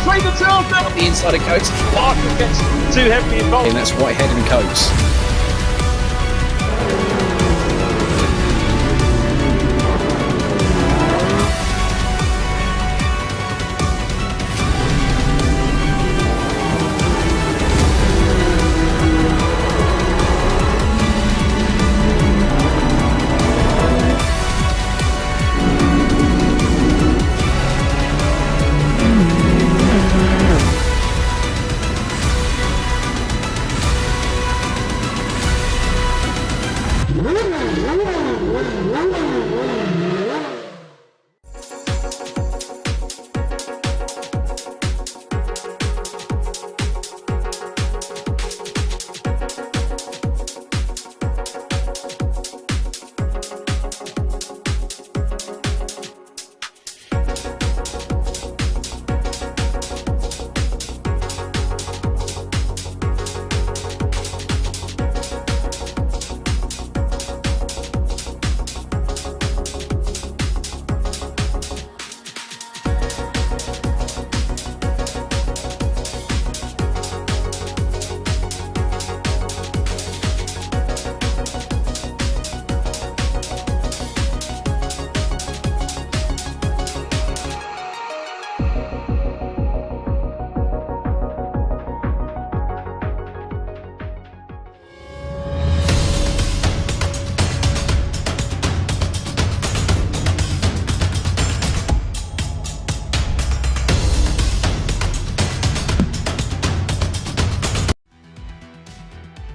between the two of them. The inside of Coates. Parker gets too heavily involved. And that's Whitehead and Coates.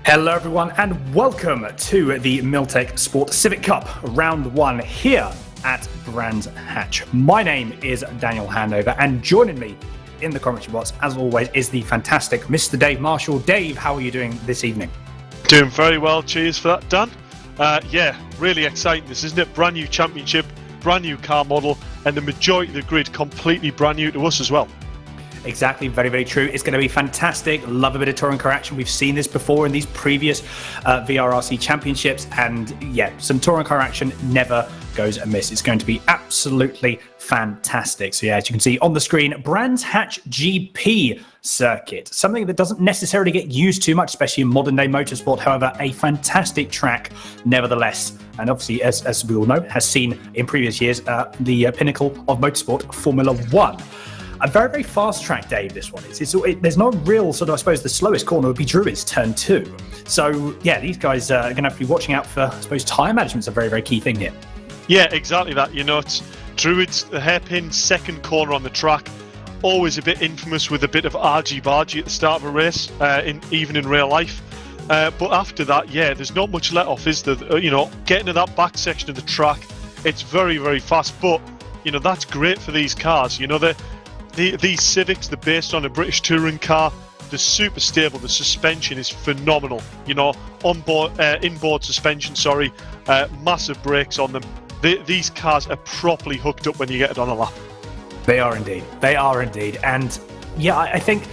Hello everyone and welcome to the Milltek Sport Civic Cup round 1 here at Brands Hatch. My name is Daniel Handover and joining me in the commentary box as always is the fantastic Mr. Dave Marshall. Dave, how are you doing this evening? Doing very well, cheers for that, Dan. Yeah, really exciting this, isn't it? Brand new championship, brand new car model, and the majority of the grid completely brand new to us as well. Exactly, very, very true. It's going to be fantastic. Love a bit of touring car action. We've seen this before in these previous VRRC championships, and yeah, some touring car action never goes amiss. It's going to be absolutely fantastic. So yeah, as you can see on the screen, Brands Hatch GP circuit, something that doesn't necessarily get used too much, especially in modern day motorsport. However, a fantastic track nevertheless. And obviously, as we all know, has seen in previous years the pinnacle of motorsport, Formula One. A very, very fast track, Dave, this one. There's no real sort of, I suppose, the slowest corner would be Druid's turn 2. So, yeah, these guys are going to have to be watching out for, I suppose, tyre management's a very, very key thing here. Yeah, exactly that. You know, it's Druid's the hairpin second corner on the track. Always a bit infamous with a bit of argy-bargy at the start of a race, even in real life. But after that, yeah, there's not much let-off, is there? You know, getting to that back section of the track, it's very, very fast. But, you know, that's great for these cars. You know, these Civics, they're based on a British touring car. They're super stable. The suspension is phenomenal. You know, inboard suspension, massive brakes on them. These cars are properly hooked up when you get it on a lap. They are indeed. They are indeed. And yeah, I think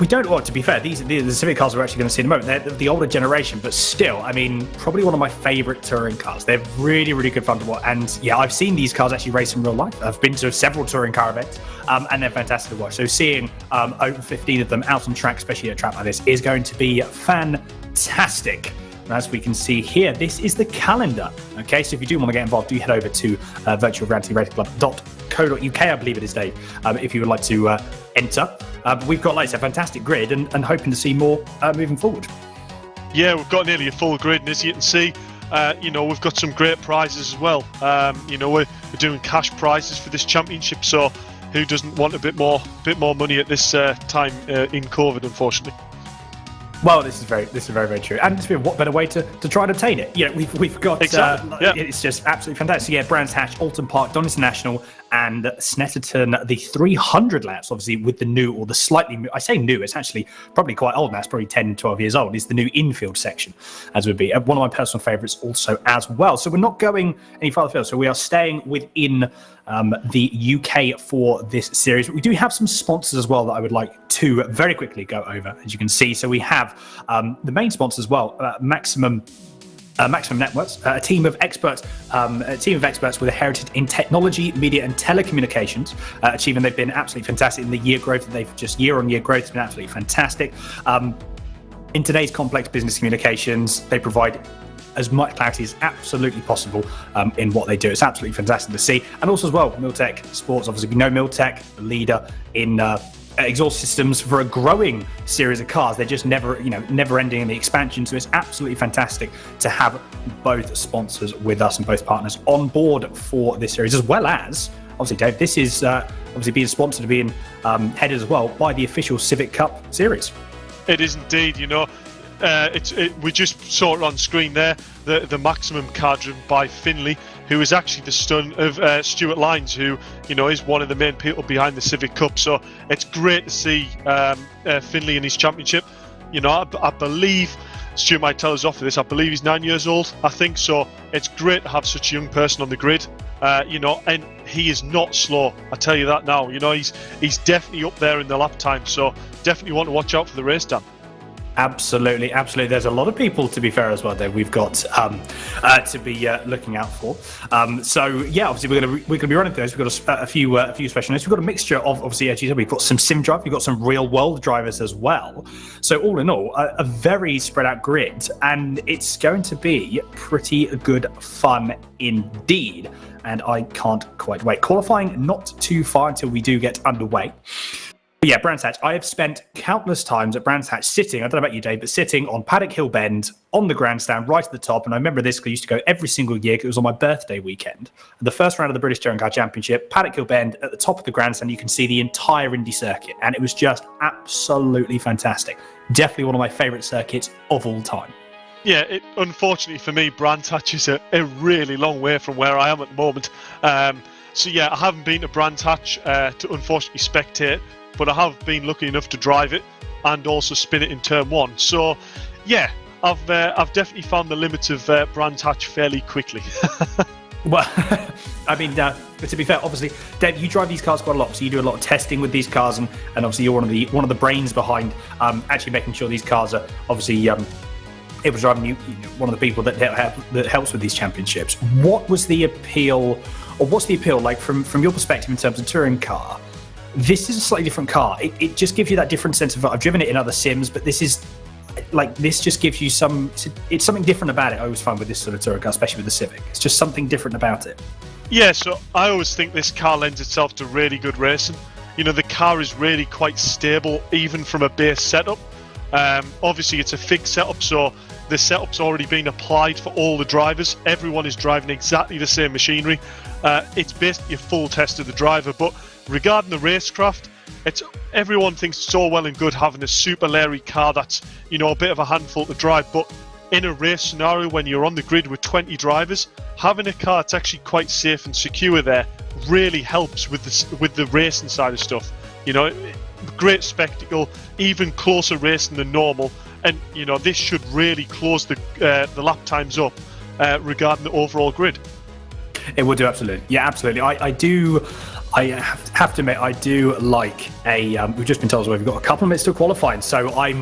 we don't want to be fair. The Civic cars we're actually going to see in a moment. They're the older generation, but still, I mean, probably one of my favourite touring cars. They're really, really good fun to watch. And yeah, I've seen these cars actually race in real life. I've been to several touring car events, and they're fantastic to watch. So seeing over 15 of them out on track, especially at a track like this, is going to be fantastic. And as we can see here, this is the calendar. Okay, so if you do want to get involved, do head over to virtualrealityracingclub.co.uk, I believe it is, Dave, if you would like to enter. But we've got, like I said, a fantastic grid and hoping to see more moving forward. Yeah, we've got nearly a full grid, and as you can see, you know, we've got some great prizes as well. You know, we're doing cash prizes for this championship, so who doesn't want a bit more money at this time in COVID, unfortunately. Well, this is very, very true, and what better way to try and obtain it? You know, we've got exactly. Yeah. It's just absolutely fantastic. Yeah, Brands Hatch, Alton Park, Donington National, and Snetterton, the 300 laps, obviously with the new, or the slightly new, I say new, it's actually probably quite old now, it's probably 10, 12 years old, is the new infield section, as would be. One of my personal favourites also as well. So we're not going any farther afield, so we are staying within the UK for this series. But we do have some sponsors as well that I would like to very quickly go over, as you can see. So we have the main sponsors as well, Maximum Maximum Networks, a team of experts with a heritage in technology, media, and telecommunications. They've been absolutely fantastic in the year growth. They've just year-on-year growth has been absolutely fantastic. In today's complex business communications, they provide as much clarity as absolutely possible in what they do. It's absolutely fantastic to see. And also as well, Milltek Sports, obviously we know Milltek, the leader in exhaust systems for a growing series of cars. They're just never ending in the expansion. So it's absolutely fantastic to have both sponsors with us and both partners on board for this series, as well as, obviously, Dave, this is obviously being sponsored, being headed as well by the official Civic Cup series. It is indeed, we just saw it on screen there, the Maximum car driven by Finley, who is actually the son of Stuart Lyons, who is one of the main people behind the Civic Cup. So it's great to see Finley in his championship. I believe Stuart might tell us off for this. I believe he's 9 years old, I think. So it's great to have such a young person on the grid. And he is not slow. I tell you that now. He's definitely up there in the lap time. So definitely want to watch out for the race, Dan. Absolutely. There's a lot of people, to be fair, as well, Dave, we've got to be looking out for. Obviously we're going to be running through those. We've got a few special notes. We've got a mixture of, obviously, as you said, we've got some sim drive, we've got some real world drivers as well. So all in all, a very spread out grid, and it's going to be pretty good fun indeed. And I can't quite wait. Qualifying not too far until we do get underway. But yeah, Brands Hatch. I have spent countless times at Brands Hatch sitting, I don't know about you, Dave, but sitting on Paddock Hill Bend on the grandstand right at the top. And I remember this because I used to go every single year because it was on my birthday weekend. The first round of the British Touring Car Championship, Paddock Hill Bend at the top of the grandstand, you can see the entire Indy circuit. And it was just absolutely fantastic. Definitely one of my favourite circuits of all time. Yeah, unfortunately for me, Brands Hatch is a really long way from where I am at the moment. I haven't been to Brands Hatch to unfortunately spectate, but I have been lucky enough to drive it and also spin it in turn one. So, yeah, I've definitely found the limits of Brands Hatch fairly quickly. Well, I mean, but to be fair, obviously, Dave, you drive these cars quite a lot, so you do a lot of testing with these cars, and obviously you're one of the brains behind actually making sure these cars are obviously able to drive. You one of the people that helps with these championships. What was the appeal, or what's the appeal like from your perspective in terms of touring car? This is a slightly different car. It just gives you that different sense of, I've driven it in other sims, but this just gives you it's something different about it. I always find with this sort of touring car, especially with the Civic, it's just something different about it. Yeah, so I always think this car lends itself to really good racing. The car is really quite stable, even from a base setup. Obviously, it's a fixed setup, so the setup's already been applied for all the drivers. Everyone is driving exactly the same machinery. It's basically a full test of the driver, but regarding the racecraft, everyone thinks it's all well and good having a super Larry car that's a bit of a handful to drive, but in a race scenario when you're on the grid with 20 drivers, having a car that's actually quite safe and secure there really helps with the racing side of stuff. Great spectacle, even closer racing than normal, and this should really close the lap times up regarding the overall grid. It will do, absolutely. Yeah, absolutely. I have to admit, I do like we've just been told we've got a couple of minutes to qualifying, so I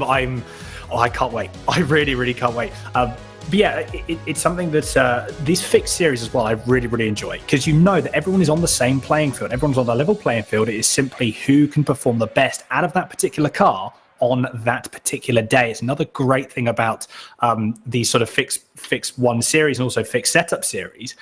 can't wait. I really can't wait. But yeah, it's something that this fixed series as well, I really enjoy, because that everyone is on the same playing field. Everyone's on a level playing field. It is simply who can perform the best out of that particular car on that particular day. It's another great thing about these sort of fixed one series and also fixed setup series,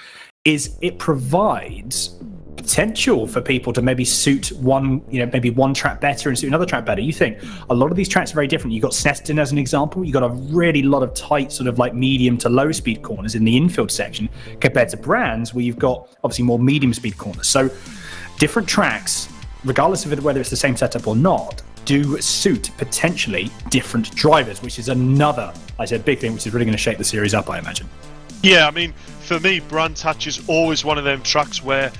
is it provides potential for people to maybe suit maybe one track better and suit another track better. You think a lot of these tracks are very different. You've got Snetterton as an example. You've got a really lot of tight sort of like medium to low speed corners in the infield section compared to Brands, where you've got obviously more medium speed corners. So different tracks, regardless of whether it's the same setup or not, do suit potentially different drivers, which is another, big thing, which is really going to shake the series up, I imagine. Yeah, I mean, for me, Brands Hatch is always one of them tracks where,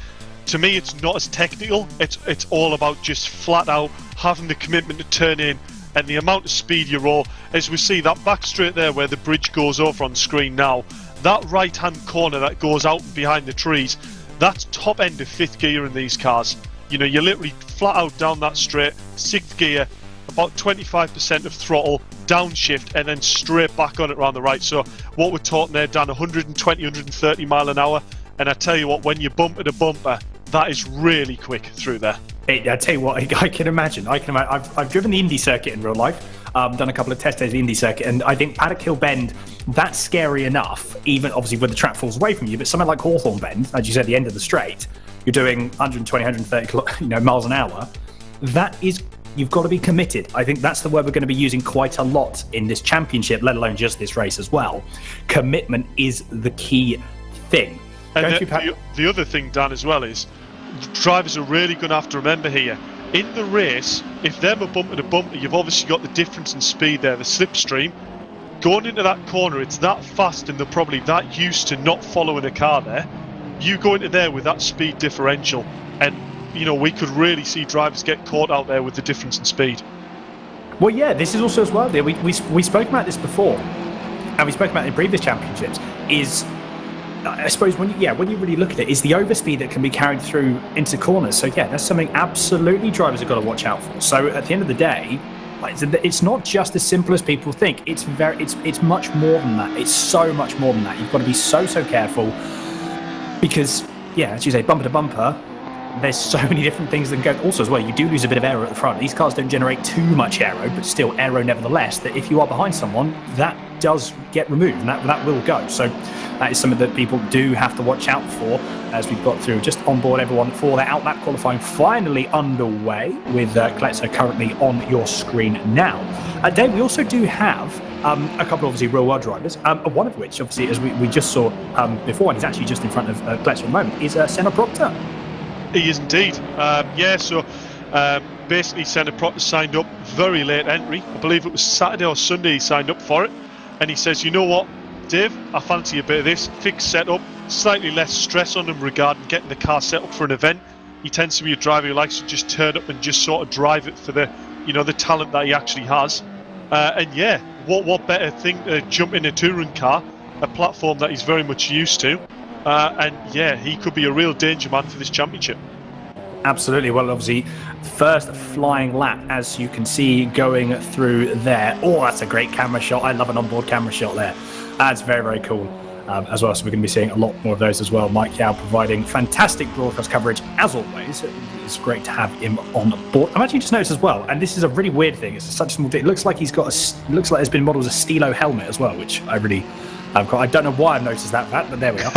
to me, it's not as technical. It's all about just flat out having the commitment to turn in and the amount of speed you roll. As we see that back straight there where the bridge goes over on screen now, that right-hand corner that goes out behind the trees, that's top end of fifth gear in these cars. You're literally flat out down that straight, sixth gear, about 25% of throttle, downshift, and then straight back on it around the right. So what we're talking there, Dan, 120, 130 mile an hour. And I tell you what, when you bumper to bumper, that is really quick through there. I tell you what, I can imagine. I've driven the Indy circuit in real life. Done a couple of test days of the Indy circuit, and I think Paddock Hill Bend, that's scary enough, even obviously when the track falls away from you, but something like Hawthorne Bend, as you said, the end of the straight, you're doing 120, 130 miles an hour. That is, you've got to be committed. I think that's the word we're going to be using quite a lot in this championship, let alone just this race as well. Commitment is the key thing. And the other thing, Dan, as well, is drivers are really going to have to remember here, in the race, if they're a bumper to bumper, you've obviously got the difference in speed there, the slipstream. Going into that corner, it's that fast and they're probably that used to not following a car there. You go into there with that speed differential, and you know, we could really see drivers get caught out there with the difference in speed. Well, yeah, this is also as well, we spoke about this before, and we spoke about it in previous championships, is I suppose when you really look at it, is the overspeed that can be carried through into corners. So yeah, that's something absolutely drivers have got to watch out for. So at the end of the day, it's not just as simple as people think. It's much more than that. It's so much more than that. You've got to be so careful, because yeah, as you say, bumper to bumper, there's so many different things that can go. Also as well, you do lose a bit of aero at the front. These cars don't generate too much aero, but still aero nevertheless, that if you are behind someone, that does get removed, and that will go. So that is something that people do have to watch out for as we've got through. Just on board everyone for their outlap qualifying finally underway, with Kletzer currently on your screen now. Dave, we also do have a couple of obviously real world drivers, one of which obviously, as we just saw before, and he's actually just in front of Kletzer at the moment, is Senna Proctor. He is indeed. Basically Senna Proctor signed up, very late entry. I believe it was Saturday or Sunday he signed up for it. And he says, you know what, Dave, I fancy a bit of this. Fixed setup, slightly less stress on him regarding getting the car set up for an event. He tends to be a driver who likes to just turn up and just sort of drive it for the, you know, the talent that he actually has. And yeah, what better thing to jump in a touring car, a platform that he's very much used to. And yeah, he could be a real danger man for this championship. Absolutely. Well, obviously, first flying lap, as you can see going through there. Oh, that's a great camera shot. I love an onboard camera shot there. That's very cool as well. So we're going to be seeing a lot more of those as well. Mike Yao providing fantastic broadcast coverage as always. It's great to have him on board. I'm actually just noticed as well, and this is a really weird thing. It's such a small thing. It looks like he's got looks like there's been modeled a Stilo helmet as well, which I don't know why I've noticed that, but there we are.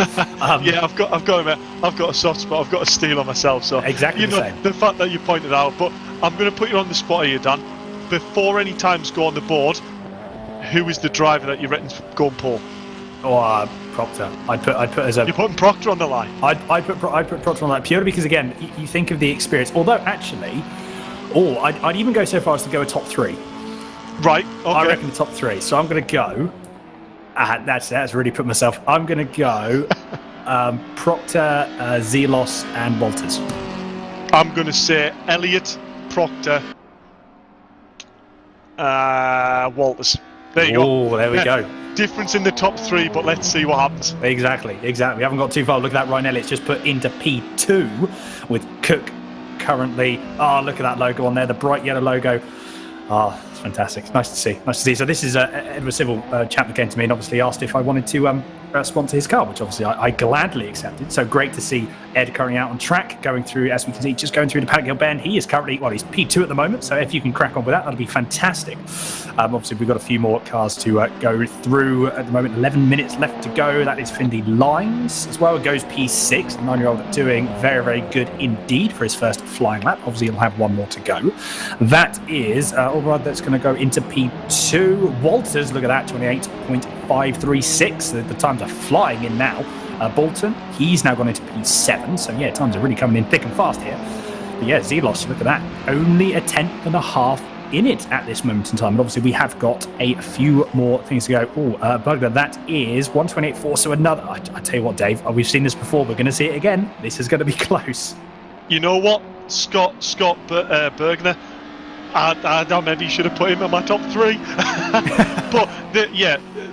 Yeah, I've got a soft spot. I've got a Stilo myself, so exactly you know, the same. The fact that you pointed out. But I'm going to put you on the spot here, Dan. Before any times go on the board, who is the driver that you reckon's going pole? Oh, Proctor. I'd put as a. You're putting Proctor on the line. I'd put Proctor on that purely because again, you think of the experience. Although actually, I'd even go so far as to go a top three. Right. Okay. I reckon the top three. So I'm going to go. That's really put myself. I'm going to go Proctor, Zelos, and Walters. I'm going to say Elliott, Proctor, Walters. There you go. Oh, there we go. Difference in the top three, but let's see what happens. Exactly. We haven't got too far. Look at that. Ryan Elliott's just put into P2 with Cook currently. Oh, look at that logo on there, the bright yellow logo. Oh, it's fantastic. It's nice to see. So this is Edward Civil chap that came to me and obviously asked if I wanted to sponsor his car, which obviously I gladly accepted. So great to see Ed currently out on track, going through, as we can see, just going through the Paddock Hill Bend. He is currently, he's P2 at the moment. So if you can crack on with that, that'll be fantastic. Obviously, we've got a few more cars to go through at the moment. 11 minutes left to go. That is Finley Lines as well. It goes P6. The 9-year-old doing very good indeed for his first flying lap. Obviously, he'll have one more to go. That is Allrod that's going to go into P2. Walters, look at that, 28.536. The times are flying in now. Bolton, he's now gone into P7. So yeah, times are really coming in thick and fast here. But yeah, Zelos, look at that. Only a 10.5 in it at this moment in time. And obviously we have got a few more things to go. Bugler, that is 128.4. So another, I tell you what, Dave, we've seen this before. We're going to see it again. This is going to be close. You know what, Scott Bergner, I maybe should have put him in my top three. But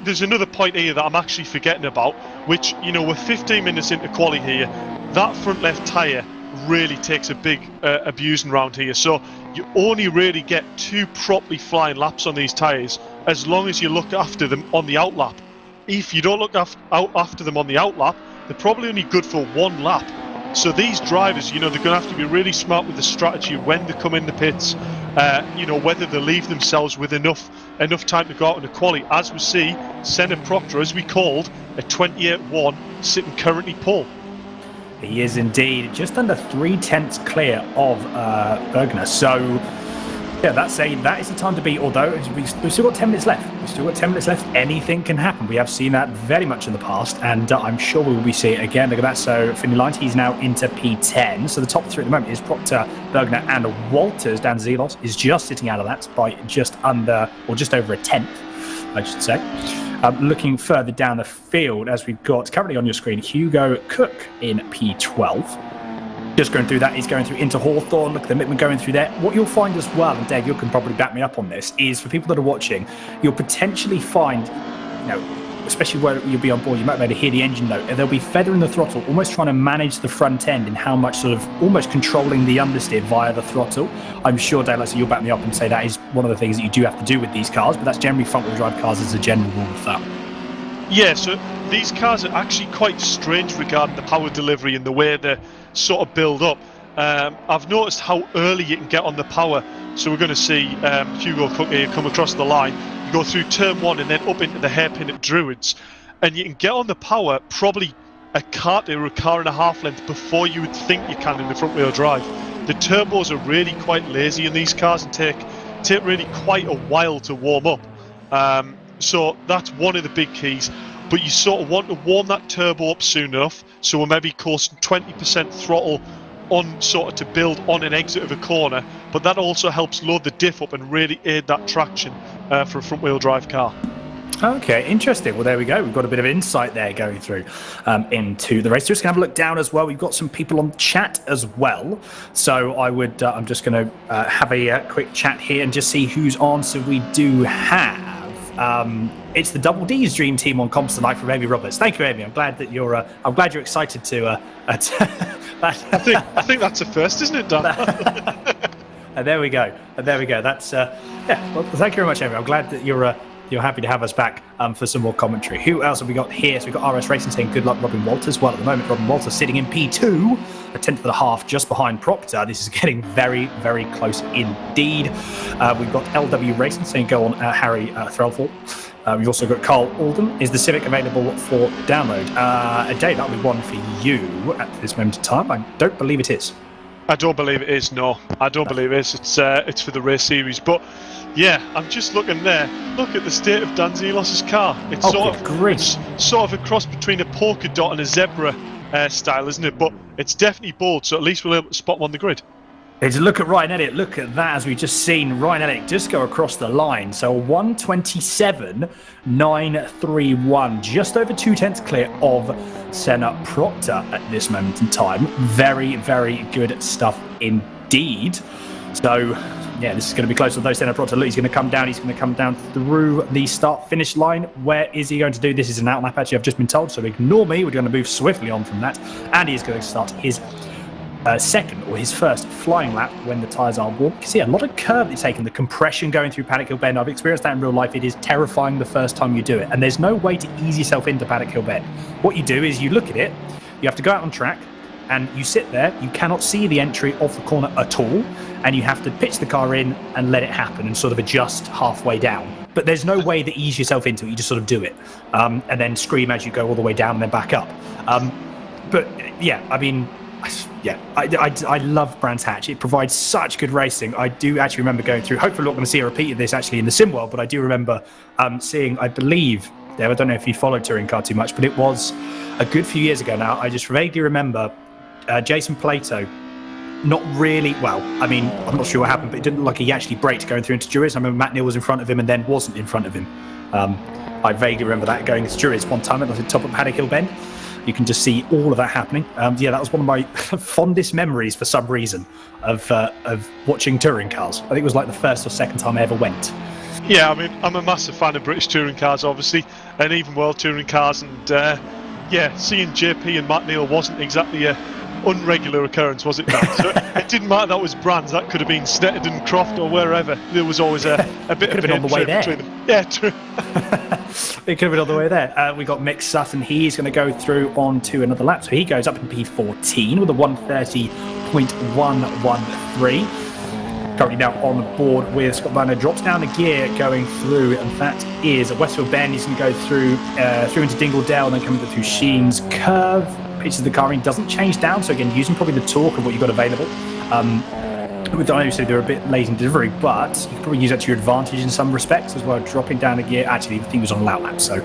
there's another point here that I'm actually forgetting about, which, you know, we're 15 minutes into quali here. That front left tyre really takes a big abusing round here. So you only really get 2 properly flying laps on these tyres as long as you look after them on the outlap. If you don't look after them on the outlap, they're probably only good for 1 lap. So these drivers, they're going to have to be really smart with the strategy when they come in the pits, whether they leave themselves with enough time to go out in a quali. As we see, Senna Proctor, as we called, at 28.1, sitting currently pole. He is indeed just under 3/10 clear of Bergner. So, yeah, that is the time to beat. Although we've still got 10 minutes left. Anything can happen. We have seen that very much in the past, and I'm sure we will be seeing it again. Look at that. So, Finley Lines, he's now into P10. So the top 3 at the moment is Proctor, Bergner, and Walters. Dan Zelos is just sitting out of that by just under, or just over a 10th, I should say. Looking further down the field, as we've got currently on your screen, Hugo Cook in P12. Just going through that, he's going through into Hawthorne. Look at the Mittman going through there. What you'll find as well, and Dave, you can probably back me up on this, is for people that are watching, you'll potentially find, especially where you'll be on board, you might be able to hear the engine note, and they'll be feathering the throttle, almost trying to manage the front end and how much sort of almost controlling the understeer via the throttle. I'm sure, Dave, so you'll back me up and say that is one of the things that you do have to do with these cars, but that's generally front-wheel drive cars as a general rule of thumb. Yeah, so these cars are actually quite strange regarding the power delivery and the way they sort of build up. I've noticed how early you can get on the power. So we're going to see Hugo Cook here come across the line. You go through turn 1 and then up into the hairpin at Druids. And you can get on the power probably a car to a car and a half length before you would think you can in the front wheel drive. The turbos are really quite lazy in these cars and take really quite a while to warm up. So that's one of the big keys. But you sort of want to warm that turbo up soon enough. So we're maybe coasting 20% throttle on sort of to build on an exit of a corner. But that also helps load the diff up and really aid that traction for a front wheel drive car. Okay, interesting. Well, there we go. We've got a bit of insight there going through into the race. Just going to have a look down as well. We've got some people on chat as well. So I'm just going to have a quick chat here and just see who's on. So we do have, it's the Double D's dream team on comps tonight from Amy Roberts. Thank you, Amy. I'm glad you're excited to. I think that's a first, isn't it, Dan? And there we go. That's Well, thank you very much, Amy. I'm glad that you're happy to have us back for some more commentary. Who else have we got here? So we've got RS Racing saying good luck, Robin Walters. Well, at the moment, Robin Walters sitting in P2, a 10th of a half just behind Proctor. This is getting very, very close indeed. We've got LW Racing saying go on Harry Threlfall. We've also got Carl Alden. Is the Civic available for download? Dave, that'll be one for you at this moment in time. I don't believe it is. I don't believe it is, no. I don't believe it is. It's for the race series. But yeah, I'm just looking there. Look at the state of Dan Zelos's car. It's sort of a cross between a polka dot and a zebra style, isn't it? But it's definitely bold, so at least we'll be able to spot him on the grid. It's look at Ryan Elliott. Look at that, as we've just seen Ryan Elliott just go across the line. So 1:27.931, just over 2/10 clear of Senna Proctor at this moment in time. Very, very good stuff indeed. So yeah, this is going to be close. Although Senna Proctor, look, he's going to come down. He's going to come down through the start-finish line. Where is he going to do? This is an out lap, actually, I've just been told. So ignore me. We're going to move swiftly on from that. And he's going to start his second or his first flying lap when the tyres are warm. You can see a lot of curve it's taken, the compression going through Paddock Hill Bend. I've experienced that in real life. It is terrifying the first time you do it, and there's no way to ease yourself into Paddock Hill Bend. What you do is you look at it, you have to go out on track and you sit there, you cannot see the entry off the corner at all, and you have to pitch the car in and let it happen and sort of adjust halfway down. But there's no way to ease yourself into it, you just sort of do it and then scream as you go all the way down and then back up. But yeah, I mean, yeah, I love Brands Hatch. It provides such good racing. I do actually remember going through, hopefully we're not going to see a repeat of this actually in the sim world, but I do remember seeing, I believe, Dave, I don't know if you followed touring car too much, but it was a good few years ago now. I just vaguely remember Jason Plato not really, well, I mean, I'm not sure what happened, but it didn't look like he actually braked going through into Druids. I remember Matt Neal was in front of him and then wasn't in front of him. I vaguely remember that going into Druids one time. It was at the top of Paddock Hill Bend. You can just see all of that happening. Yeah, that was one of my fondest memories for some reason of watching touring cars. I think it was like the first or second time I ever went. Yeah, I mean, I'm a massive fan of British touring cars, obviously, and even world touring cars. And yeah, seeing JP and Matt Neal wasn't exactly a unregular occurrence, was it not? So it didn't matter that was Brands. That could have been Snetterton, Croft, or wherever. There was always a bit of an on the way there. between them. Yeah, true. It could have been on the way there. We got Mick Sutton. He's going to go through on to another lap. So he goes up in P14 with a 130.113. Currently now on the board with Scott Byrne. Drops down a gear going through, and that is Westfield Bend. He's going to go through into Dingledale and then coming through Sheen's Curve. Pitches the car in, doesn't change down. So again, using probably the torque of what you've got available. With obviously they're a bit late in delivery, but you can probably use that to your advantage in some respects as well. Dropping down a gear. Actually, I think he was on a lap. So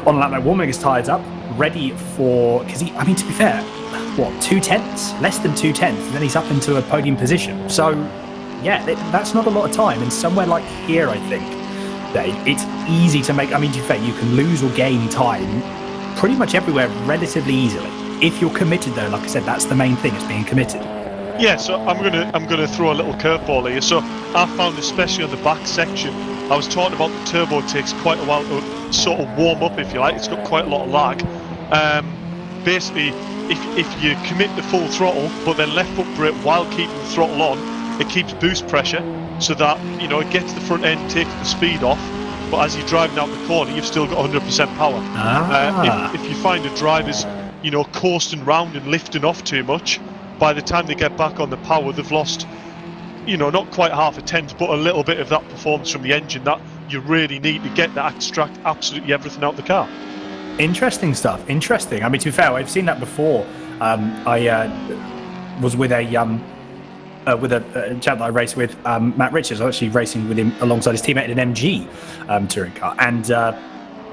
on a lap, warming his tyres up, ready for, because to be fair, what, 2/10? Less than 2/10, and then he's up into a podium position. So yeah, that's not a lot of time. And somewhere like here, I think, Dave, it's easy to make. To be fair, you can lose or gain time pretty much everywhere relatively easily. If you're committed, though, like I said, that's the main thing, is being committed. Yeah, so I'm gonna throw a little curveball here. So I found, especially on the back section, I was talking about the turbo takes quite a while to sort of warm up, if you like. It's got quite a lot of lag. Basically, if you commit the full throttle, but then left foot brake while keeping the throttle on, it keeps boost pressure, so that it gets the front end, takes the speed off. But as you're driving out the corner, you've still got 100% power. If you find a driver's coasting round and lifting off too much, by the time they get back on the power, they've lost, not quite half a tenth, but a little bit of that performance from the engine that you really need to get to extract absolutely everything out of the car. Interesting stuff. Interesting. To be fair, I've seen that before. I was with a chap that I raced with, Matt Richards. I was actually racing with him alongside his teammate in an MG touring car, and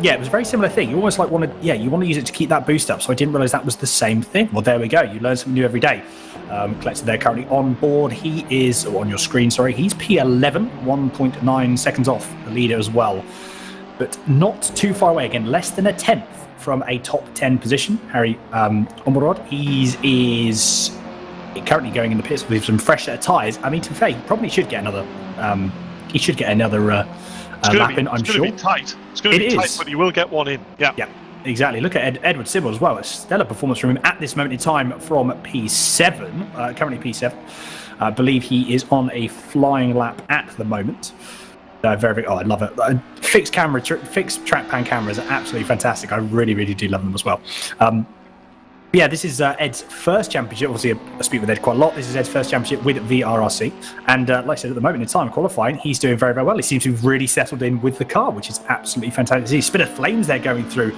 yeah, it was a very similar thing. You almost like want to use it to keep that boost up. So I didn't realise that was the same thing. Well, there we go. You learn something new every day. Collected there currently on board. He is, or on your screen, sorry. He's P11, 1.9 seconds off the leader as well, but not too far away. Again, less than a tenth from a top 10 position. Harry Omorod. He is currently going in the pits with some fresh set of tyres. To be fair, he probably should get another. He should get another lap in. I'm sure. It's going to be tight. It's going to be tight, but you will get one in. Yeah. Yeah. Exactly. Look at Edward Sybil as well. A stellar performance from him at this moment in time from P7. Currently P7. I believe he is on a flying lap at the moment. Very, very. Oh, I love it. Fixed track pan cameras are absolutely fantastic. I really, really do love them as well. Yeah, this is Ed's first championship. Obviously, I speak with Ed quite a lot. This is Ed's first championship with VRRC. And like I said, at the moment in time, qualifying, he's doing very, very well. He seems to have really settled in with the car, which is absolutely fantastic. There's a spit of flames there going through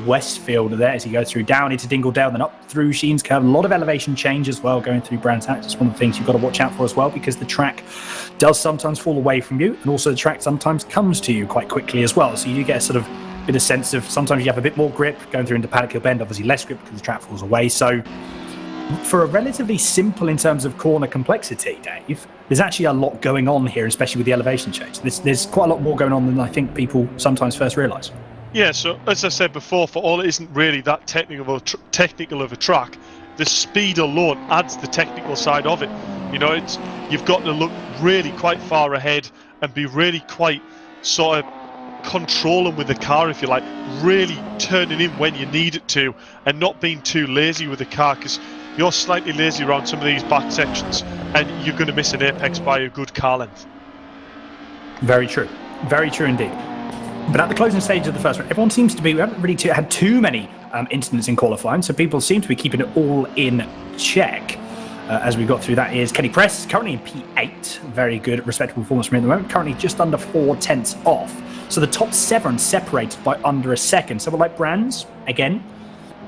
Westfield there as he goes through down into Dingledale, then up through Sheen's Curve. A lot of elevation change as well going through Brands Hatch. It's one of the things you've got to watch out for as well, because the track does sometimes fall away from you, and also the track sometimes comes to you quite quickly as well. So you get a sort of bit of sense of, sometimes you have a bit more grip going through into Paddock Hill Bend, obviously less grip because the track falls away. So for a relatively simple in terms of corner complexity, Dave, there's actually a lot going on here, especially with the elevation change. There's quite a lot more going on than I think people sometimes first realise. Yeah, so as I said before, for all it isn't really that technical of a track, the speed alone adds the technical side of it. You've got to look really quite far ahead and be really quite sort of controlling with the car, if you like, really turning in when you need it to, and not being too lazy with the car, because you're slightly lazy around some of these back sections and you're going to miss an apex by a good car length. Very true indeed. But at the closing stage of the first round, everyone seems to be, we haven't really had too many incidents in qualifying, so people seem to be keeping it all in check. As we got through that is Kenny Press, currently in P8. Very good, respectable performance from him at the moment. Currently just under 4 tenths off. So the top 7 separated by under a second. So we're like Brands, again,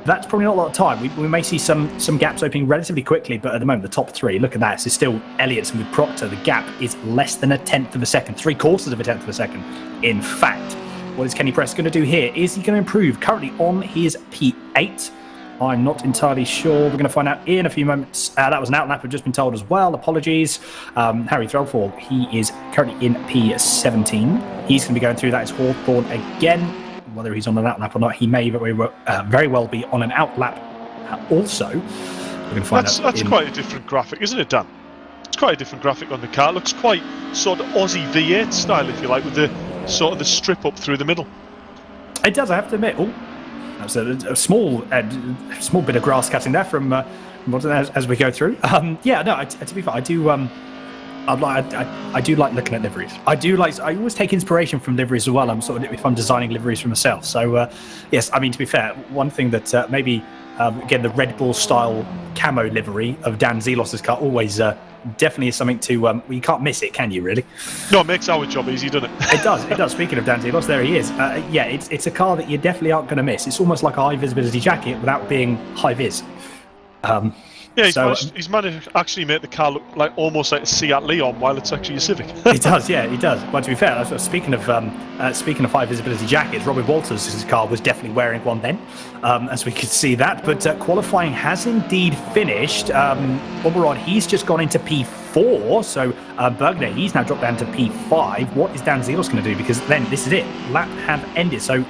that's probably not a lot of time. We may see some gaps opening relatively quickly, but at the moment, the top 3, look at that. So still Elliott's with Proctor. The gap is less than a tenth of a second, 3/4 of a tenth of a second. In fact, what is Kenny Press going to do here? Is he going to improve? Currently on his P8. I'm not entirely sure. We're going to find out in a few moments. That was an outlap, I've just been told as well. Apologies. Harry Threlfall, he is currently in P17. He's going to be going through that as Hawthorne again. Whether he's on an outlap or not, he may very well be on an outlap also. We're going to find out. That's quite a different graphic, isn't it, Dan? It's quite a different graphic on the car. It looks quite sort of Aussie V8 style, if you like, with the sort of the strip up through the middle. It does, I have to admit. Oh, That was a small bit of grass cutting there from as we go through. To be fair, I do. I do like looking at liveries. I always take inspiration from liveries as well. If I'm designing liveries for myself. So yes, I mean, to be fair, one thing that maybe again, the Red Bull style camo livery of Dan Zelos's car always definitely is something to you can't miss it, can you? Really? No, it makes our job easy, doesn't it? It does. Speaking of Dan Zelos, there he is. It's a car that you definitely aren't going to miss. It's almost like a high visibility jacket without being high vis. He's managed to actually make the car look almost like a Seat Leon while it's actually a Civic. He does. But to be fair, speaking of high visibility jackets, Robin Walters' car was definitely wearing one then, as we could see that. But qualifying has indeed finished. Oberon, he's just gone into P4, so Bergner, he's now dropped down to P5. What is Dan Zelos going to do? Because then this is it. Lap have ended. So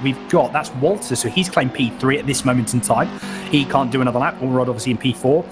that's Walters, so he's claimed P3 at this moment in time. He can't do another lap. Oberon obviously in P4.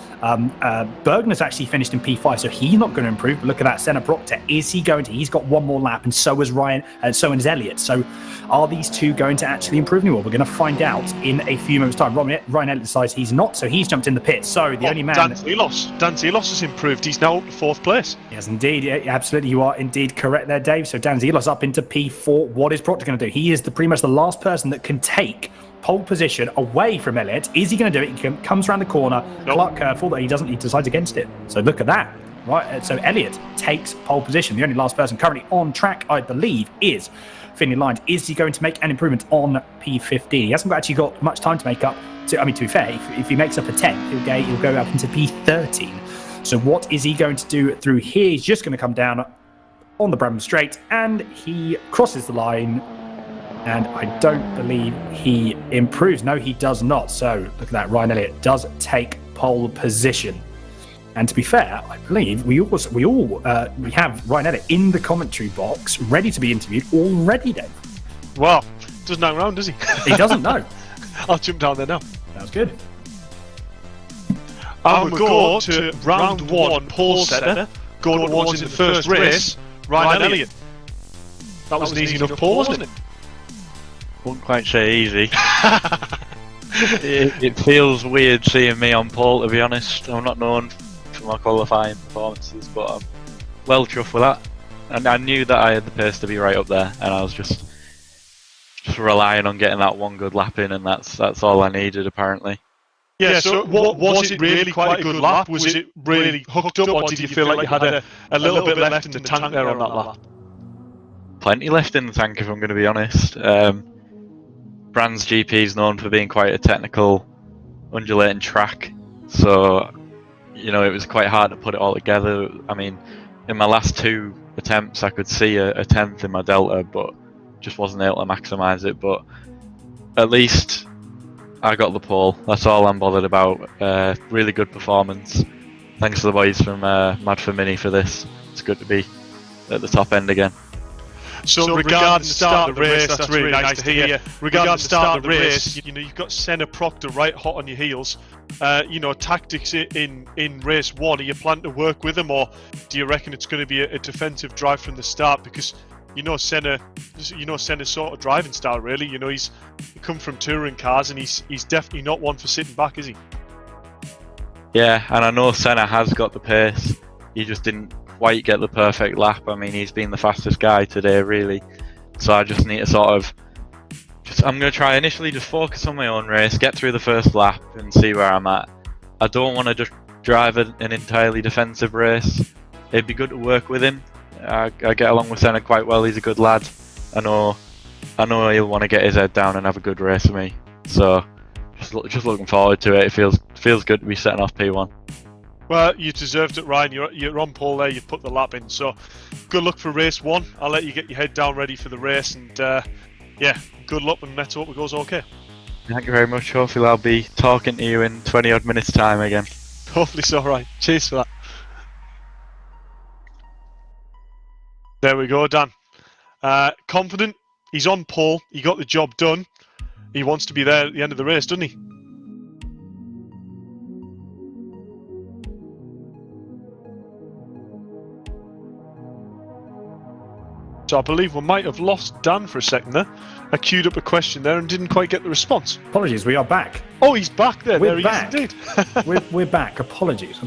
Bergner's actually finished in P5, so he's not going to improve. But look at that, Senna Proctor. Is he going to? He's got one more lap, and so is Ryan, and so is Elliott. So are these two going to actually improve anymore? We're going to find out in a few moments' time. Ryan Elliott decides he's not, so he's jumped in the pit. So the only man... Dan Zelos has improved. He's now up to 4th place. Yes, indeed. Yeah, absolutely. You are indeed correct there, Dave. So Dan Zelos up into P4. What is Proctor going to do? He is pretty much the last person that can take pole position away from Elliott. Is he going to do it? He comes around the corner. Nope. Clark careful that he doesn't. He decides against it. So look at that. Right. So Elliott takes pole position. The only last person currently on track, I believe, is Finley Lyons. Is he going to make an improvement on P15? He hasn't actually got much time to make up. To be fair, if he makes up a 10, he'll go up into P13. So what is he going to do through here? He's just going to come down on the Bramham Straight, and he crosses the line. And I don't believe he improves. No, he does not. So look at that. Ryan Elliott does take pole position. And to be fair, I believe we have Ryan Elliott in the commentary box, ready to be interviewed already, Dave. Wow, doesn't hang around, does he? He doesn't know. I'll jump down there now. That was good. And we'll go to round 1 pole setter, going towards in the first race, Ryan Elliott. That was an easy enough pole, wasn't it? Wouldn't quite say easy. it feels weird seeing me on pole, to be honest. I'm not known for my qualifying performances, but I'm well chuffed with that. And I knew that I had the pace to be right up there, and I was just relying on getting that one good lap in, and that's all I needed apparently. Yeah, so was it really quite a good lap? Was it really hooked up, or did you feel like you had a little bit left in the tank there on that lap? Plenty left in the tank, if I'm going to be honest. Brands GP is known for being quite a technical, undulating track, so it was quite hard to put it all together. I mean, in my last 2 attempts, I could see a 10th in my delta, but just wasn't able to maximise it. But at least I got the pole. That's all I'm bothered about. Really good performance. Thanks to the boys from Mad for Mini for this. It's good to be at the top end again. So regarding the start of the race, that's really nice to hear. Regarding the start of the race, you've got Senna Proctor right hot on your heels. Tactics in race 1, are you planning to work with him, or do you reckon it's going to be a defensive drive from the start? Because Senna's sort of driving style, really. He's come from touring cars, and he's definitely not one for sitting back, is he? Yeah, and I know Senna has got the pace. He just didn't quite get the perfect lap. I mean, he's been the fastest guy today, really. So I just need to I'm going to try initially just focus on my own race, get through the first lap and see where I'm at. I don't want to just drive an entirely defensive race. It'd be good to work with him. I get along with Senna quite well. He's a good lad. I know he'll want to get his head down and have a good race with me. So just looking forward to it. It feels good to be setting off P1. Well, you deserved it, Ryan. You're on pole there. You've put the lap in. So good luck for race 1. I'll let you get your head down ready for the race. And good luck, and let's hope it goes okay. Thank you very much. Hopefully I'll be talking to you in 20 odd minutes time again. Hopefully so, Ryan. Cheers for that. There we go, Dan. Confident. He's on pole. He got the job done. He wants to be there at the end of the race, doesn't he? I believe we might have lost Dan for a second there. I queued up a question there and didn't quite get the response. Apologies, we are back. Oh, he's back there. We're there back. He is indeed. we're back. Apologies.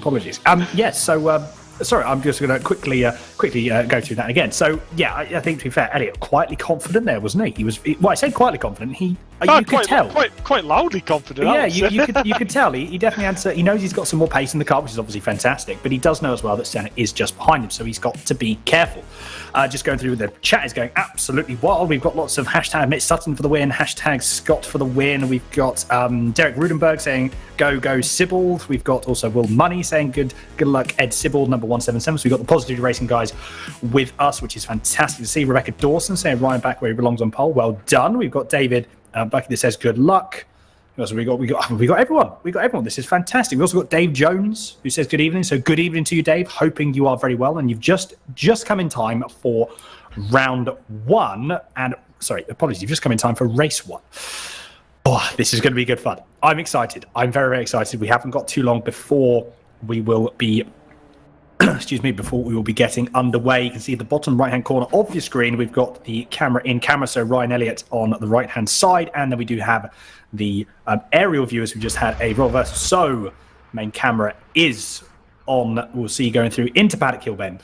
Yes. So, sorry, I'm just going to quickly go through that again. So, yeah, I think to be fair, Elliot quietly confident there, wasn't he? He was. Well, I said quietly confident. You could tell. Quite loudly confident. Yeah, you could tell. He definitely he knows he's got some more pace in the car, which is obviously fantastic. But he does know as well that Senna is just behind him, so he's got to be careful. Just going through the chat is going absolutely wild. We've got lots of hashtag Mitch Sutton for the win, hashtag Scott for the win. We've got Derek Rudenberg saying go Sybil. We've got also Will Money saying good luck Ed Sybil number 177. So we've got the Positive Racing guys with us, which is fantastic to see. Rebecca Dawson saying Ryan back where he belongs on pole. Well done. We've got David Bucky that says good luck. So we got everyone. We got everyone. This is fantastic. We also got Dave Jones who says good evening. So good evening to you, Dave. Hoping you are very well, and you've just come in time for round one. And sorry, apologies. You've just come in time for race one. Oh, this is going to be good fun. I'm excited. I'm very, very excited. We haven't got too long before we will be. Before we will be getting underway. You can see the bottom right-hand corner of your screen. We've got the camera in camera, so Ryan Elliott on the right-hand side, and then we do have the aerial view as we just had a reverse. So main camera is on. We'll see going through into Paddock Hill Bend.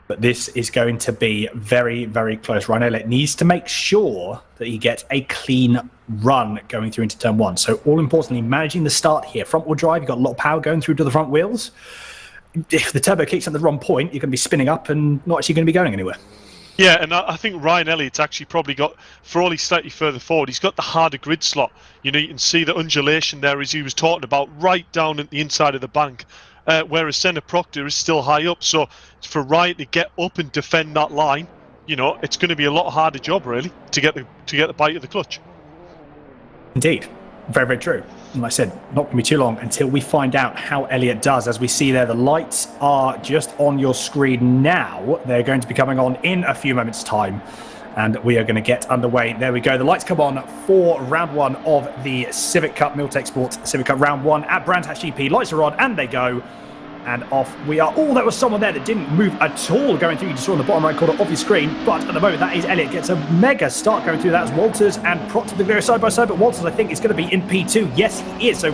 But this is going to be very, very close. Ryan Elliott needs to make sure that he gets a clean run going through into turn one. So all importantly, managing the start here. Front-wheel drive, you've got a lot of power going through to the front wheels. If the turbo kicks at the wrong point, you're going to be spinning up and not actually going to be going anywhere. Yeah, and I think Ryan Elliott's actually probably got, for all he's slightly further forward, he's got the harder grid slot. You know, you can see the undulation there as he was talking about, right down at the inside of the bank, whereas Senna Proctor is still high up. So for Ryan to get up and defend that line, you know, it's going to be a lot harder job really to get the bite of the clutch. Indeed, very, very true. And like I said, not going to be too long until we find out how Elliott does. As we see there, the lights are just on your screen now. They're going to be coming on in a few moments' time, and we are going to get underway. There we go. The lights come on for round one of the Civic Cup, Milltek Sport Civic Cup round one at Brands Hatch GP. Lights are on, and they go. And off we are. Oh, there was someone there that didn't move at all going through. You just saw on the bottom right corner of your screen. But at the moment, that is Elliott. Gets a mega start going through. That's Walters and Proctor. They're side by side. But Walters, I think, is going to be in P2. Yes, he is. So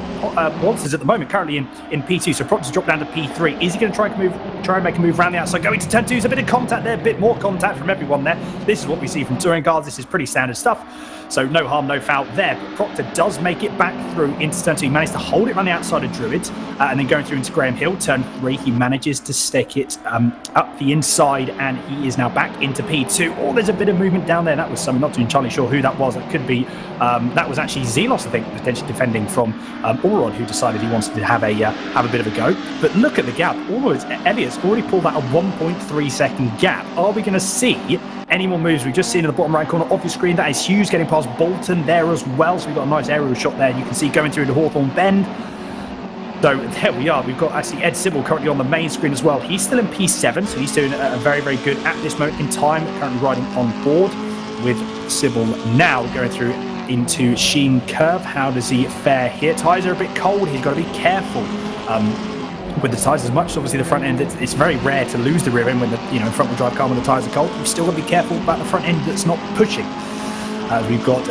Walters at the moment currently in P2. So Proctor's dropped down to P3. Is he going to try and make a move around the outside? Going to turn two. There's a bit of contact there. A bit more contact from everyone there. This is what we see from touring cars. This is pretty standard stuff. So no harm, no foul there. But Proctor does make it back through into turn two. He managed to hold it on the outside of Druids. And then going through into Graham Hill, turn three, he manages to stick it up the inside. And he is now back into P2. Oh, there's a bit of movement down there. That was someone, not too entirely sure who that was. It could be, that was actually Zelos, I think, potentially defending from Orrod, who decided he wanted to have a bit of a go. But look at the gap. Elliott's already pulled out a 1.3 second gap. Are we going to see any more moves? We've just seen in the bottom right corner of your screen, that is Hughes getting past Bolton there as well. So we've got a nice aerial shot there. You can see going through the Hawthorne Bend. So there we are. We've got actually Ed Sybil currently on the main screen as well. He's still in P7, so he's doing a very, very good at this moment in time. Currently riding on board with Sybil now going through into Sheen Curve. How does he fare here? Tyres are a bit cold. He's got to be careful with the tyres as much. Obviously, the front end, it's very rare to lose the rear end when the front wheel drive car when the tyres are cold. We've still got to be careful about the front end that's not pushing. We've got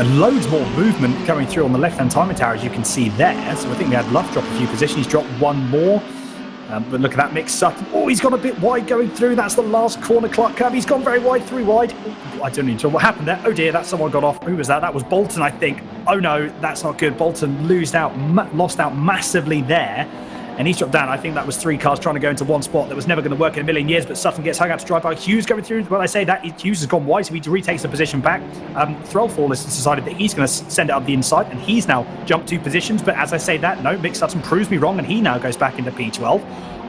loads more movement coming through on the left-hand timing tower, as you can see there. So I think we had Luff drop a few positions. He's dropped one more. But look at that mix. Sutton. Oh, he's gone a bit wide going through. That's the last corner Clark curve. He's gone very wide, through wide. Oh, I don't even know what happened there. Oh dear, that someone got off. Who was that? That was Bolton, I think. Oh no, that's not good. Bolton lost out massively there. And he's dropped down. I think that was three cars trying to go into one spot that was never going to work in a million years. But Sutton gets hung out to drive by. Hughes going through. Well, I say that Hughes has gone wide, so he retakes the position back. Threlfall has decided that he's going to send it up the inside, and he's now jumped two positions. But as I say that, no, Mick Sutton proves me wrong, and he now goes back into P12.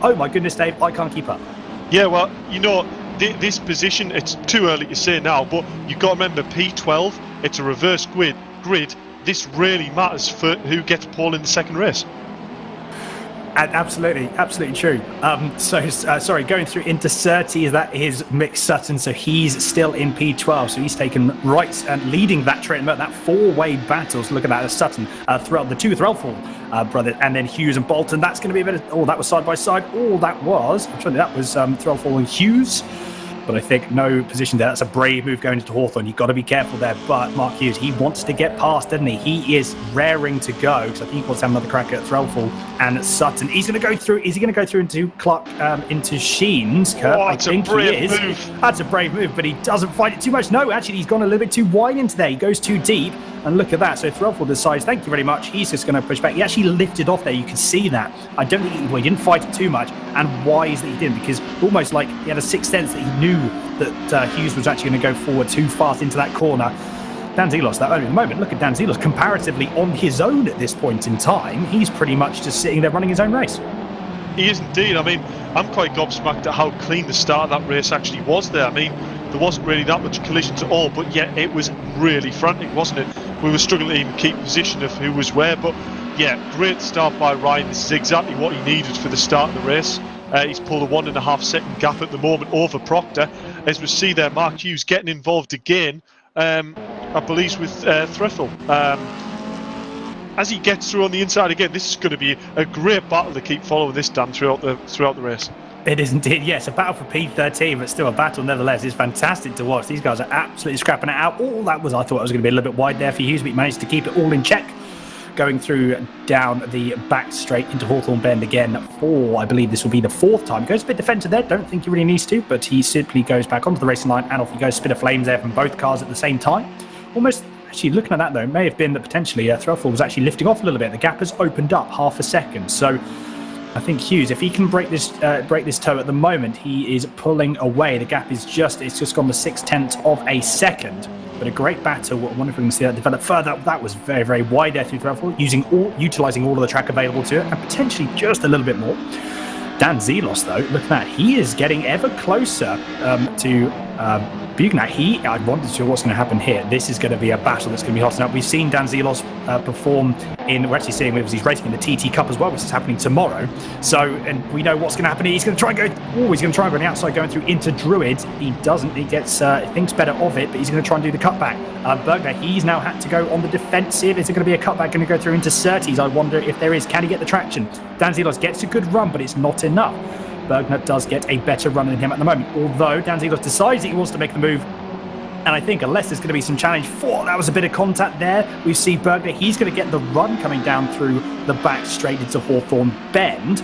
Oh my goodness, Dave, I can't keep up. Yeah, well, this position, it's too early to say now, but you've got to remember P12, it's a reverse grid. This really matters for who gets pole in the second race. Absolutely true. Sorry, going through into 30, that is Mick Sutton, so he's still in P12, so he's taken right and leading that train, that four-way battle. So look at that, Sutton, the two Threlfall brothers, and then Hughes and Bolton. That's going to be a bit of, that was side by side. That was Threlfall and Hughes. But I think no position there. That's a brave move going into Hawthorn. You've got to be careful there. But Mark Hughes, he wants to get past, doesn't he? He is raring to go. So I think he wants to have another crack at Threlfall and Sutton. He's going to go through. Is he going to go through into Clark, into Sheens? Kurt? I think he is. Move. That's a brave move, but he doesn't find it too much. No, actually, he's gone a little bit too wide into there. He goes too deep. And look at that. So Threlfall decides, thank you very much. He's just going to push back. He actually lifted off there. You can see that. I don't think he didn't fight it too much. And wise that he didn't, because almost like he had a sixth sense that he knew that Hughes was actually going to go forward too fast into that corner. Dan Zelos, that early in the moment, look at Dan Zelos comparatively on his own at this point in time. He's pretty much just sitting there running his own race. He is indeed. I mean, I'm quite gobsmacked at how clean the start of that race actually was there. I mean, there wasn't really that much collisions at all, but yet it was really frantic, wasn't it? We were struggling to even keep position of who was where, but yeah, great start by Ryan. This is exactly what he needed for the start of the race. He's pulled a 1.5 second gap at the moment over Proctor. As we see there, Mark Hughes getting involved again, I believe with Threlfall. As he gets through on the inside again, this is going to be a great battle to keep following this, Dan, throughout the race. It is indeed, yes, a battle for P13, but still a battle nevertheless. It's fantastic to watch. These guys are absolutely scrapping it out. All that was, I thought it was going to be a little bit wide there for Hughes, but he managed to keep it all in check. Going through down the back straight into Hawthorn Bend again for, I believe this will be the fourth time. Goes a bit defensive there, don't think he really needs to, but he simply goes back onto the racing line and off he goes. Spit of flames there from both cars at the same time. Almost, actually looking at that though, it may have been that potentially Threlfall was actually lifting off a little bit. The gap has opened up half a second, so I think Hughes, if he can break this toe at the moment, he is pulling away. The gap is just gone to 0.6 of a second. But a great battle. I wonder if we can see that develop further. That was very, very wide there through Threlfall, utilising all of the track available to it, and potentially just a little bit more. Dan Zelos, though, look at that. He is getting ever closer to Bugnat. I wonder to see what's going to happen here. This is going to be a battle that's going to be hot. Now, we've seen Dan Zelos perform we're actually seeing he's racing in the TT Cup as well, which is happening tomorrow. So, and we know what's going to happen here. He's going to try and go, he's going to try and go on the outside, going through into Druid. He doesn't, he thinks better of it, but he's going to try and do the cutback. Bergner, he's now had to go on the defensive. Is it going to be a cutback going to go through into Surtees? I wonder if there is. Can he get the traction? Dan Zelos gets a good run, but it's not enough. Bergner does get a better run than him at the moment, although Dan Zelos decides that he wants to make the move. And I think unless there's going to be some challenge that was a bit of contact there, we see Bergner, he's going to get the run coming down through the back straight into Hawthorn Bend.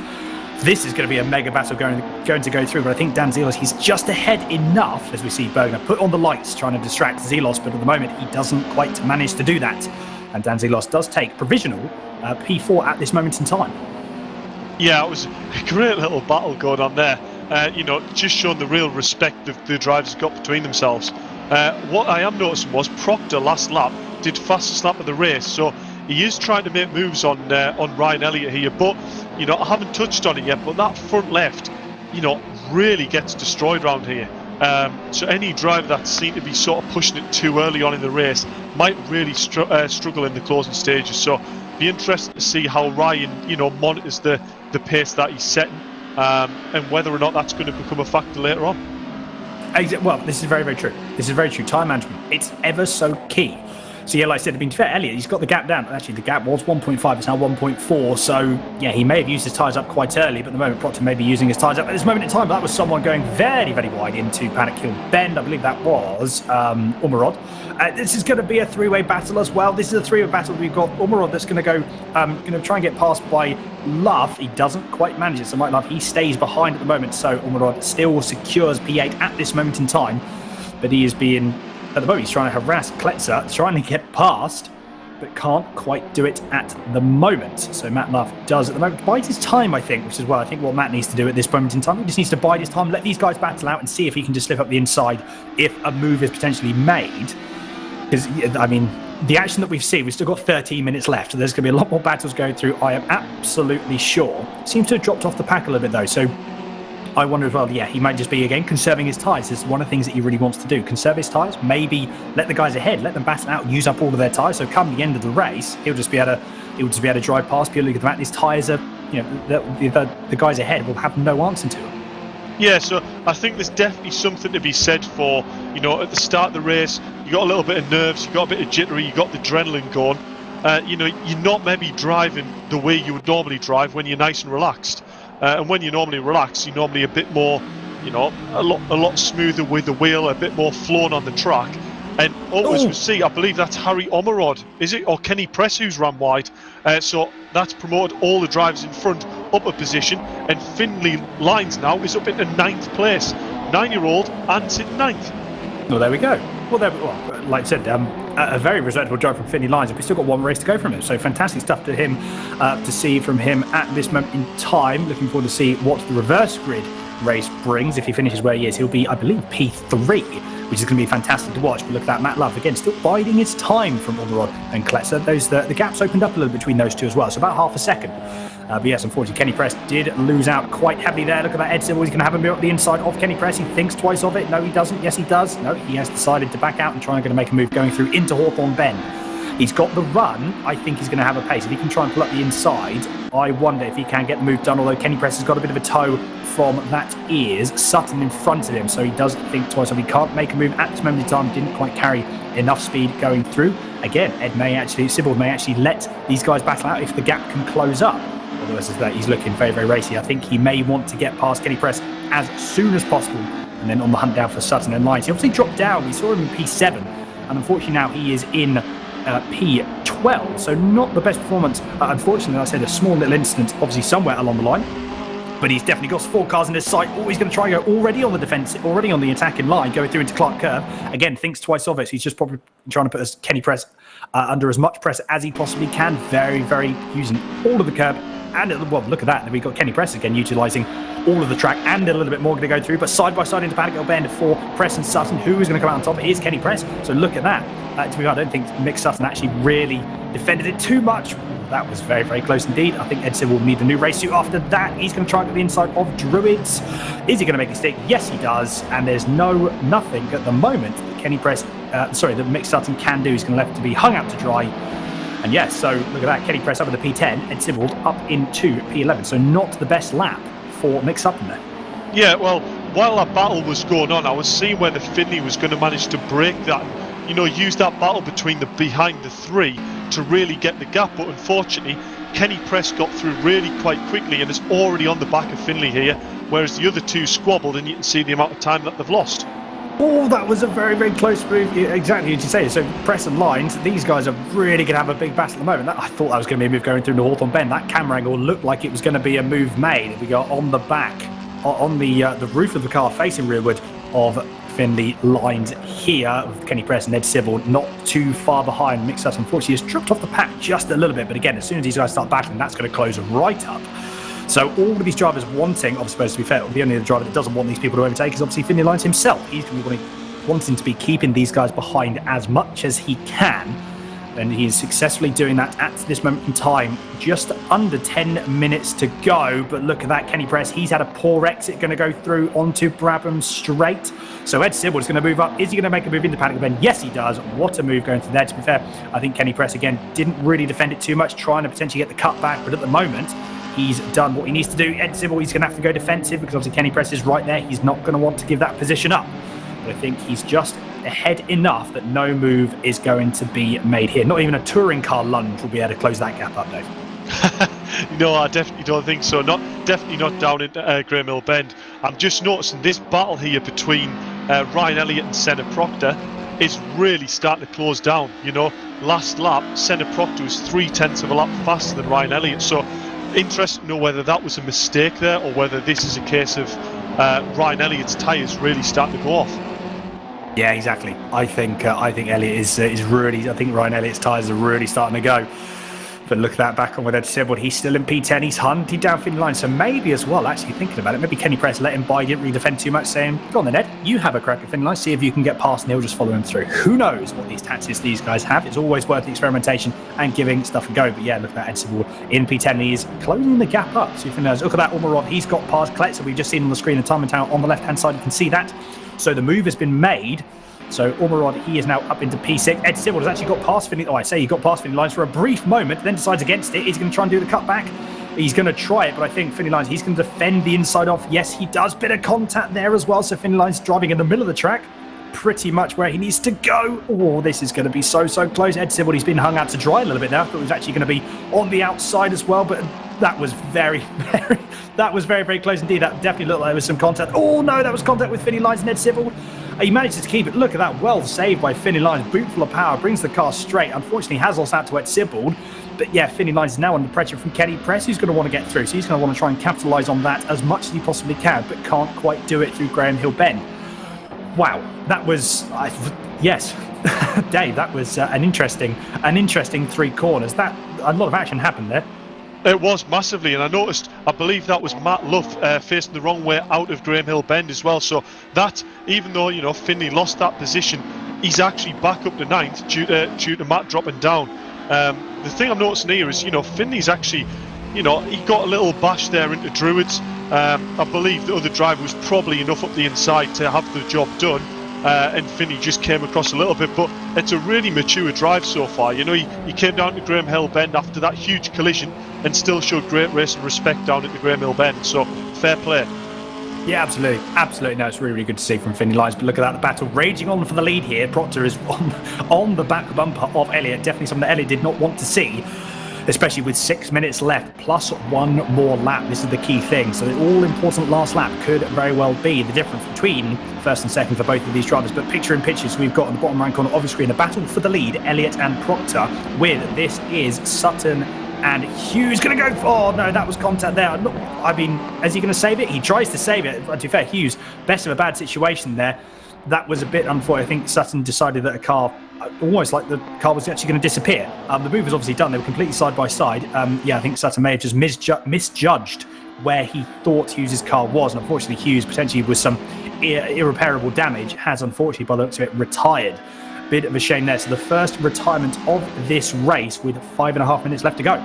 This is going to be a mega battle going to go through, but I think Dan Zelos, he's just ahead enough, as we see Bergner put on the lights trying to distract Zelos, but at the moment he doesn't quite manage to do that. And Dan Zelos does take provisional P4 at this moment in time. Yeah, it was a great little battle going on there. Just showing the real respect that the drivers got between themselves. What I am noticing was Proctor last lap did fastest lap of the race, so he is trying to make moves on Ryan Elliott here. But I haven't touched on it yet. But that front left, really gets destroyed around here. So any driver that seemed to be sort of pushing it too early on in the race might really struggle in the closing stages. So be interested to see how Ryan monitors the pace that he's setting, and whether or not that's going to become a factor later on. Well, this is very, very true. This is very true. Time management, it's ever so key. So yeah, like I said, to be fair, Elliott, he's got the gap down. Actually, the gap was 1.5, it's now 1.4. So yeah, he may have used his tyres up quite early, but at the moment, Proctor may be using his tyres up at this moment in time. That was someone going very, very wide into Paddock Hill Bend. I believe that was Umarod. This is going to be a three-way battle as well. This is a three-way battle. We've got Umarod that's going to go, going to try and get past by Love. He doesn't quite manage it. So Mike Love, he stays behind at the moment. So Umarod still secures P8 at this moment in time, but he is being, at the moment, he's trying to harass Kletzer, trying to get past, but can't quite do it at the moment. So Matt Love does at the moment bide his time, I think, which is I think what Matt needs to do at this moment in time. He just needs to bide his time, let these guys battle out and see if he can just slip up the inside if a move is potentially made. Because, I mean, the action that we've seen, we've still got 13 minutes left, so there's going to be a lot more battles going through, I am absolutely sure. Seems to have dropped off the pack a little bit, though, so I wonder as well, yeah, he might just be, again, conserving his tyres. This is one of the things that he really wants to do. Conserve his tyres, maybe let the guys ahead, let them battle out, use up all of their tyres, so come the end of the race, he'll just be able to drive past purely because his tyres are, the guys ahead will have no answer to him. Yeah, so I think there's definitely something to be said for, at the start of the race, you got a little bit of nerves, you got a bit of jittery, you got the adrenaline going. You're not maybe driving the way you would normally drive when you're nice and relaxed. And when you're normally relaxed, you're normally a bit more a lot smoother with the wheel, a bit more flown on the track. And as we see, I believe that's Harry Omerod, is it? Or Kenny Press who's ran wide. So that's promoted all the drivers in front up a position. And Finley Lines now is up into 9th place. 9-year-old and sitting 9th. Well, there we go. Well, like I said, a very respectable drive from Finley Lines. We've still got one race to go from him. So fantastic stuff to him, to see from him at this moment in time. Looking forward to see what the reverse grid race brings. If he finishes where he is, he'll be, I believe, P3, which is going to be fantastic to watch. But look at that, Matt Love, again, still biding his time from Omerod and Kletzer. The gaps opened up a little between those two as well, so about half a second. But yes, unfortunately, Kenny Press did lose out quite heavily there. Look at that, Ed Civil. He's going to have a move up the inside of Kenny Press. He thinks twice of it. No, he doesn't. Yes, he does. No, he has decided to back out and try and make a move going through into Hawthorne Bend. He's got the run. I think he's going to have a pace. If he can try and pull up the inside, I wonder if he can get the move done, although Kenny Press has got a bit of a toe from that ears. Sutton in front of him, so he does think twice of it. He can't make a move at this moment in time. Didn't quite carry enough speed going through. Again, Sybil may actually let these guys battle out if the gap can close up. Although as that, he's looking very, very racy. I think he may want to get past Kenny Press as soon as possible, and then on the hunt down for Sutton and Lines. He obviously dropped down. We saw him in P7, and unfortunately now he is in P12, so not the best performance. Unfortunately, I said a small little incident, obviously somewhere along the line, but he's definitely got 4 cars in his sight. He's going to try and go already on the defence, already on the attacking line, going through into Clark Curve. Again, thinks twice of it. So he's just probably trying to put Kenny Press under as much pressure as he possibly can. Very, very using all of the curb. And, well, look at that. We've got Kenny Press again utilising all of the track and a little bit more going to go through. But side by side into Paddock Bend for Press and Sutton. Who is going to come out on top? It is Kenny Press. So look at that. To be honest, I don't think Mick Sutton actually really defended it too much. That was very, very close indeed. I think Edson will need a new race suit after that. He's going to try and get the inside of Druids. Is he going to make a stick? Yes, he does. And there's nothing at the moment that that Mick Sutton can do. He's going to left to be hung out to dry. And yes, so look at that. Kenny Press up in the P10, Ed Civil up into P11. So not the best lap for Mick Sutton there. Yeah, well, while that battle was going on, I was seeing whether Finley was going to manage to break that, use that battle between behind the 3 to really get the gap. But unfortunately, Kenny Press got through really quite quickly and is already on the back of Finley here, whereas the other 2 squabbled, and you can see the amount of time that they've lost. Oh, that was a very, very close move. Exactly as you say. So Press and Lines, these guys are really going to have a big battle at the moment. I thought that was going to be a move going through the Hawthorne Bend. That camera angle looked like it was going to be a move made. We go on the back, on the roof of the car facing rearward of Finley Lines here with Kenny Press and Ed Civil not too far behind. Mick Sutton unfortunately has dropped off the pack just a little bit, but again, as soon as these guys start battling, that's going to close right up. So all of these drivers wanting, obviously supposed to be fair, the only driver that doesn't want these people to overtake is obviously Finley Lines himself. He's going to be wanting to be keeping these guys behind as much as he can, and he is successfully doing that at this moment in time. Just under 10 minutes to go, but look at that, Kenny Press, he's had a poor exit, going to go through onto Brabham Straight. So Ed Sybil is going to move up. Is he going to make a move into Paddock Bend? Yes, he does. What a move going through there. To be fair, I think Kenny Press again didn't really defend it too much, trying to potentially get the cut back, but at the moment he's done what he needs to do. Ed Sybil, he's going to have to go defensive because obviously Kenny Press is right there. He's not going to want to give that position up. But I think he's just ahead enough that no move is going to be made here. Not even a touring car lunge will be able to close that gap up, Dave. No, I definitely don't think so. Definitely not down in Grey Mill Bend. I'm just noticing this battle here between Ryan Elliott and Senna Proctor is really starting to close down. Last lap, Senna Proctor was 0.3 of a lap faster than Ryan Elliott. So interesting to know whether that was a mistake there or whether this is a case of Ryan Elliott's tyres really starting to go off. Yeah, exactly. I think Elliott is really. I think Ryan Elliott's tyres are really starting to go. But look at that back on with Ed Sybil. He's still in P10. He's hunted down Finley Line. So maybe as well, actually thinking about it, maybe Kenny Press let him by. He didn't really defend too much, saying, go on then, Ed. You have a crack at Finley Line. See if you can get past and he'll just follow him through. Who knows what these tactics these guys have. It's always worth the experimentation and giving stuff a go. But yeah, look at that Ed Sybil in P10. He's closing the gap up. So if you know, look at that Omerod. He's got past Kletzer. We've just seen on the screen a time and town on the left-hand side. You can see that. So the move has been made. So Omerod, he is now up into P6. Ed Sybil has actually got past Finley. Oh, I say he got past Finley Lines for a brief moment, then decides against it. He's going to try and do the cutback. He's going to try it, but I think Finley Lines, he's going to defend the inside off. Yes, he does. Bit of contact there as well. So Finley Lines driving in the middle of the track. pretty much where he needs to go. Oh, this is going to be so close. Ed Sibbald, he's been hung out to dry a little bit there. I thought it was actually going to be on the outside as well, but that was very close indeed. That definitely looked like there was some contact. Oh no, that was contact with Finney Lyons and Ed Sibbald. He manages to keep it. Look at that, well saved by Finney Lyons. Boot full of power, brings the car straight. Unfortunately, has lost out to Ed Sibbald. But yeah, Finney Lyons is now under pressure from Kenny Press, who's going to want to get through. So he's going to want to try and capitalise on that as much as he possibly can, but can't quite do it through Graham Hill Bend. Wow, that was, yes, Dave, that was an interesting 3 corners. That a lot of action happened there. It was massively, and I believe that was Matt Luff facing the wrong way out of Graham Hill Bend as well. So that, even though, you know, Finney lost that position, he's actually back up to 9th due to Matt dropping down. The thing I'm noticing here is, you know, Finney's actually, you know, he got a little bash there into Druids. I believe the other driver was probably enough up the inside to have the job done, and Finney just came across a little bit. But it's a really mature drive so far. You know, he came down to Graham Hill Bend after that huge collision and still showed great racing respect down at the Graham Hill Bend. So fair play. Yeah, absolutely. No, it's really good to see from Finney Lyons. But look at that, the battle raging on for the lead here. Proctor is on the back bumper of Elliott. Definitely something that Elliott did not want to see, especially with 6 minutes left plus 1 more lap. This is the key thing. So the all-important last lap could very well be the difference between first and second for both of these drivers. But picture in pictures, we've got on the bottom right corner of the screen a battle for the lead, Elliott and Proctor, with this is Sutton and Hughes going to go. Oh no, that was contact there. I mean, is he going to save it? He tries to save it. To be fair, Hughes, best of a bad situation there. That was a bit unfortunate. I think Sutton decided that a car, almost like the car was actually going to disappear. The move was obviously done. They were completely side by side. Yeah, I think Sutton may have just misjudged where he thought Hughes' car was. And unfortunately, Hughes, potentially with some irreparable damage, has unfortunately, by the looks of it, retired. Bit of a shame there. So the first retirement of this race with 5.5 minutes left to go.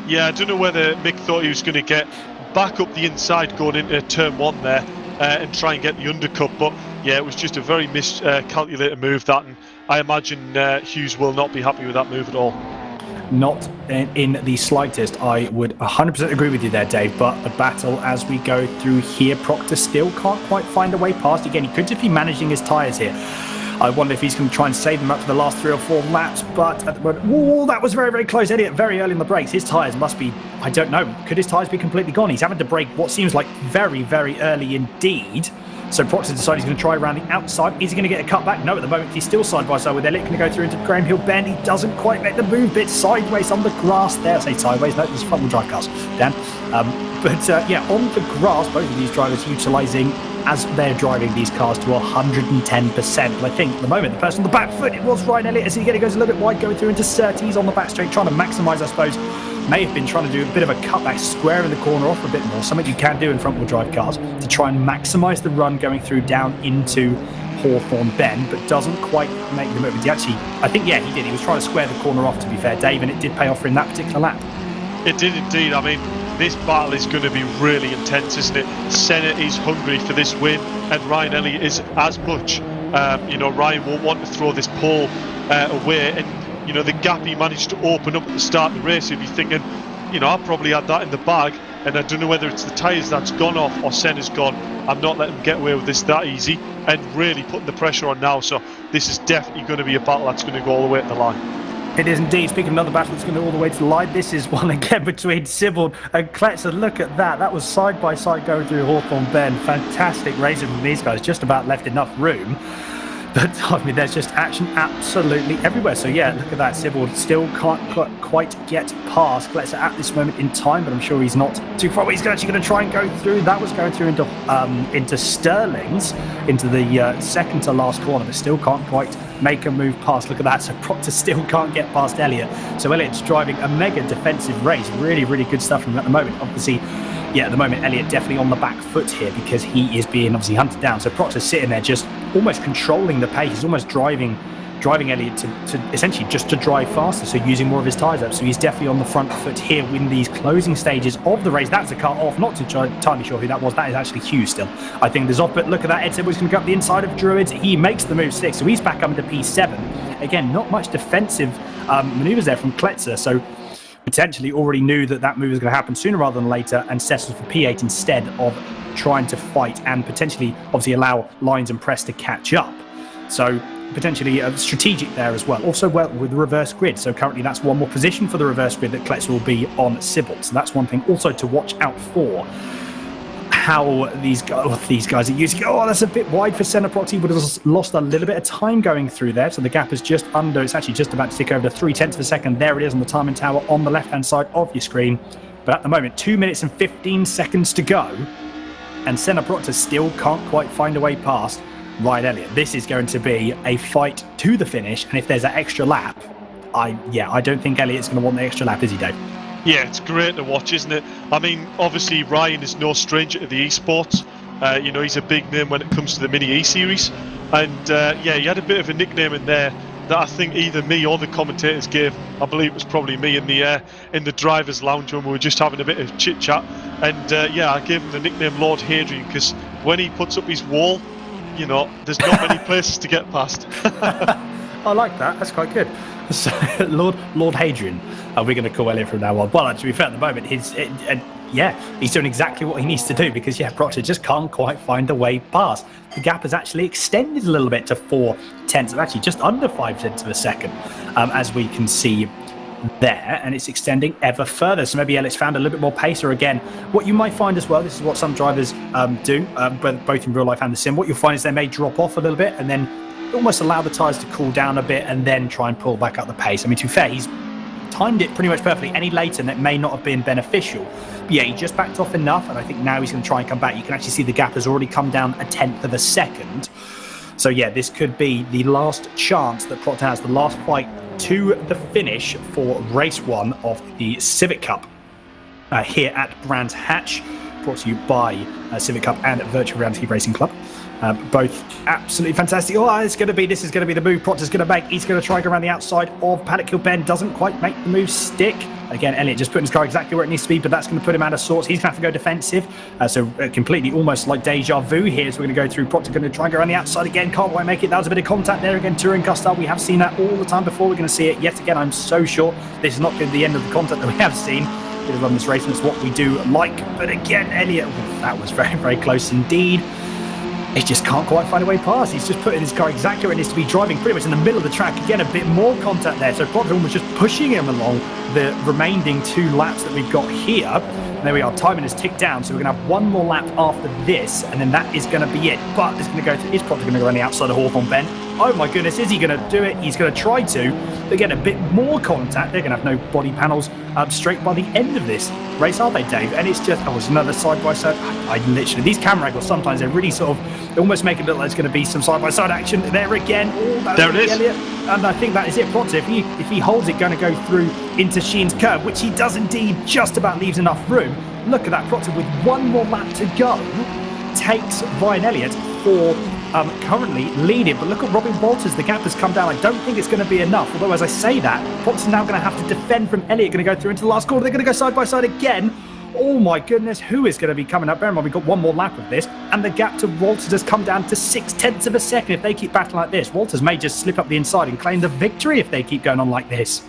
Yeah, I don't know whether Mick thought he was going to get back up the inside going into turn 1 there and try and get the undercut, but yeah, it was just a very miscalculated move, that, and I imagine Hughes will not be happy with that move at all. Not in the slightest. I would 100% agree with you there, Dave, but the battle as we go through here, Proctor still can't quite find a way past. Again, he could just be managing his tyres here. I wonder if he's going to try and save them up for the last 3 or 4 laps, but at the moment, whoa, that was very close. Elliott very early in the brakes. His tyres must be, I don't know, could his tyres be completely gone? He's having to brake what seems like very early indeed. So Proctor decided he's going to try around the outside. Is he going to get a cut back? No, at the moment he's still side by side with Elliott. Going to go through into Graham Hill Bend. He doesn't quite make the move. Bit sideways on the grass there. I say sideways, no, it's front wheel drive cars, Dan. Yeah, on the grass, both of these drivers utilising as they're driving these cars to 110%. But I think at the moment, the person on the back foot, it was Ryan Elliott as he goes a little bit wide, going through into Surtees on the back straight, trying to maximise, I suppose. May have been trying to do a bit of a cutback, square in the corner off a bit more, something you can do in front wheel drive cars to try and maximise the run going through down into Hawthorne Bend, but doesn't quite make the move. He actually, I think, yeah, he did. He was trying to square the corner off, to be fair, Dave, and it did pay off for him that particular lap. It did indeed. I mean, this battle is going to be really intense, isn't it? Senna is hungry for this win, and Ryan Elliott is as much. You know, Ryan won't want to throw this pole away, and you know, the gap he managed to open up at the start of the race, he'd be thinking, you know, I probably had that in the bag, and I don't know whether it's the tyres that's gone off or Senna's gone. I'm not letting him get away with this that easy, and really putting the pressure on now. So this is definitely going to be a battle that's going to go all the way to the line. It is indeed. Speaking of another battle that's going to go all the way to the line, this is one again between Sibbald and Kletzer. Look at that. That was side by side going through Hawthorne Bend. Fantastic racing from these guys. Just about left enough room. But I mean, there's just action absolutely everywhere. So yeah, look at that. Sibbald still can't quite get past Kletzer at this moment in time, but I'm sure he's not too far away. He's actually going to try and go through. That was going through into Sterling's, into the second to last corner, but still can't quite make a move past. Look at that. So Proctor still can't get past Elliott. So Elliott's driving a mega defensive race. Really good stuff from him at the moment. Obviously, yeah, at the moment, Elliott definitely on the back foot here because he is being obviously hunted down. So Proctor's sitting there just almost controlling the pace. He's almost driving Elliott to essentially just to drive faster, so using more of his tyres up. So he's definitely on the front foot here in these closing stages of the race. That's a car off. Not entirely sure who that was. That is actually Hughes still. I think there's off, but look at that. Ed Sibbald's going to go up the inside of Druids. He makes the move 6, so he's back up into P7. Again, not much defensive manoeuvres there from Kletzer, so potentially already knew that move was going to happen sooner rather than later and settled for P8 instead of trying to fight and potentially obviously allow Lyons and Press to catch up. So potentially strategic there as well. Also with the reverse grid. So currently that's one more position for the reverse grid that Kletz will be on Sybil. So that's one thing also to watch out for. How these guys are using. Oh, that's a bit wide for Senna. Proxy would have lost a little bit of time going through there. So the gap is just under. It's actually just about to tick over to 0.3 of a second. There it is on the timing tower on the left-hand side of your screen. But at the moment, 2 minutes and 15 seconds to go. And Senna Proctor still can't quite find a way past Ryan Elliott. This is going to be a fight to the finish. And if there's an extra lap, I don't think Elliott's going to want the extra lap, is he, Dave? Yeah, it's great to watch, isn't it? I mean, obviously Ryan is no stranger to the esports. He's a big name when it comes to the Mini E-Series. And he had a bit of a nickname in there that I think either me or the commentators gave. I believe it was probably me in the driver's lounge when we were just having a bit of chit-chat. And I gave him the nickname Lord Hadrian because when he puts up his wall, there's not many places to get past. I like that. That's quite good. So, Lord Hadrian, are we going to call Elliott from now on? Well, to be fair, at the moment, he's doing exactly what he needs to do because, Proctor just can't quite find a way past. The gap has actually extended a little bit to 0.4, actually just under 0.5 of a second, as we can see there, and it's extending ever further. So maybe Elliott's found a little bit more pace, or again, what you might find as well, this is what some drivers do, both in real life and the sim, what you'll find is they may drop off a little bit and then almost allow the tyres to cool down a bit and then try and pull back up the pace. I mean, to be fair, he's timed it pretty much perfectly. Any later, and it may not have been beneficial. But he just backed off enough, and I think now he's going to try and come back. You can actually see the gap has already come down 0.1 of a second. So this could be the last chance that Proctor has, the last fight to the finish for race 1 of the Civic Cup here at Brands Hatch, brought to you by Civic Cup and Virtual Reality Racing Club. Both absolutely fantastic. This is going to be the move Proctor's going to make. He's going to try and go around the outside of Paddock Hill Bend. Doesn't quite make the move stick. Again, Elliott just putting his car exactly where it needs to be, but that's going to put him out of sorts. He's going to have to go defensive. Completely almost like deja vu here. So we're going to go through. Proctor going to try and go around the outside again. Can't quite make it. That was a bit of contact there again. Touring car style. We have seen that all the time before. We're going to see it yet again. I'm so sure this is not going to be the end of the contact that we have seen. Bit of run this race, and it's what we do like. But again, Elliott, that was very, very close indeed. He just can't quite find a way past. He's just putting his car exactly where it needs to be, driving pretty much in the middle of the track. Again, a bit more contact there. So Proctor was just pushing him along the remaining 2 laps that we've got here. And there we are. Timing has ticked down. So we're going to have 1 more lap after this, and then that is going to be it. But is Proctor going to go on the outside of Hawthorne Bend? Oh my goodness, is he going to do it? He's going to try to. But again, a bit more contact. They're going to have no body panels straight by the end of this race, are they, Dave? And it's just, it's another side-by-side. I literally, these camera angles, sometimes they really sort of almost make it look like there's going to be some side-by-side action. There again. There it is. Elliott. And I think that is it. Proctor, if he holds it, going to go through into Sheen's curve, which he does indeed, just about leaves enough room. Look at that. Proctor with 1 more lap to go takes Ryan Elliott for currently leading. But look at Robin Walters. The gap has come down. I don't think it's going to be enough. Although, as I say that, Proctor's now going to have to defend from Elliott. Going to go through into the last corner. They're going to go side by side again. Oh my goodness, who is going to be coming up? Bear in mind, we've got 1 more lap of this, and the gap to Walters has come down to 0.6 of a second. If they keep battling like this, Walters may just slip up the inside and claim the victory if they keep going on like this.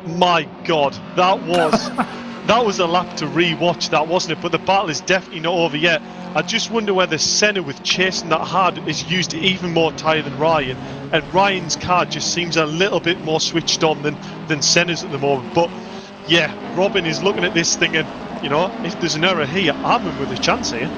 My God, that was a lap to re-watch, that wasn't it? But the battle is definitely not over yet. I just wonder whether Senna, with chasing that hard, has used even more tyre than Ryan, and Ryan's car just seems a little bit more switched on than Senna's at the moment. But Robin is looking at this thing and, if there's an error here, I'm in with a chance here.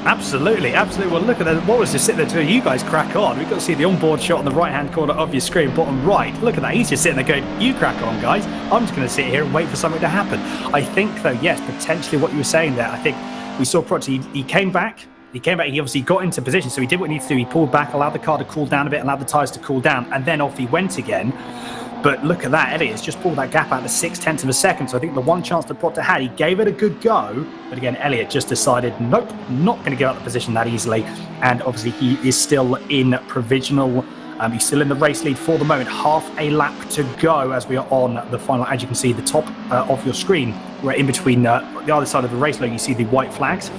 Absolutely. Well, look at that. Wallace just sitting there to you guys crack on. We've got to see the onboard shot on the right-hand corner of your screen, bottom right. Look at that. He's just sitting there going, you crack on, guys. I'm just going to sit here and wait for something to happen. I think, though, yes, potentially what you were saying there, I think we saw Proctor, he came back. He obviously got into position, so he did what he needed to do. He pulled back, allowed the car to cool down a bit, allowed the tyres to cool down, and then off he went again. But look at that, Elliott's just pulled that gap out to 0.6 of a second. So I think the one chance that Proctor had, he gave it a good go. But again, Elliott just decided, nope, not going to give up the position that easily. And obviously he is still in provisional. He's still in the race lead for the moment. Half a lap to go as we are on the final. As you can see, the top of your screen, right in between the other side of the race lane, you see the white flags.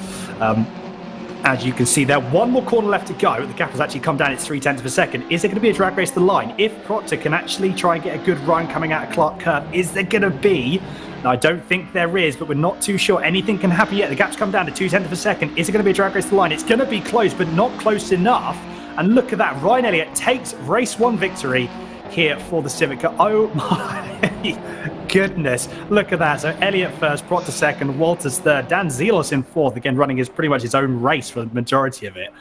As you can see there, 1 more corner left to go. The gap has actually come down. It's 0.3 of a second. Is there going to be a drag race to the line? If Proctor can actually try and get a good run coming out of Clark Curve, is there going to be? Now, I don't think there is, but we're not too sure. Anything can happen yet. The gap's come down to 0.2 of a second. Is it going to be a drag race to the line? It's going to be close, but not close enough. And look at that, Ryan Elliott takes race 1 victory here for the Civic Cup. Oh my goodness, look at that. So Elliott first, Proctor second, Walters third, Dan Zelos in fourth, again running pretty much his own race for the majority of it.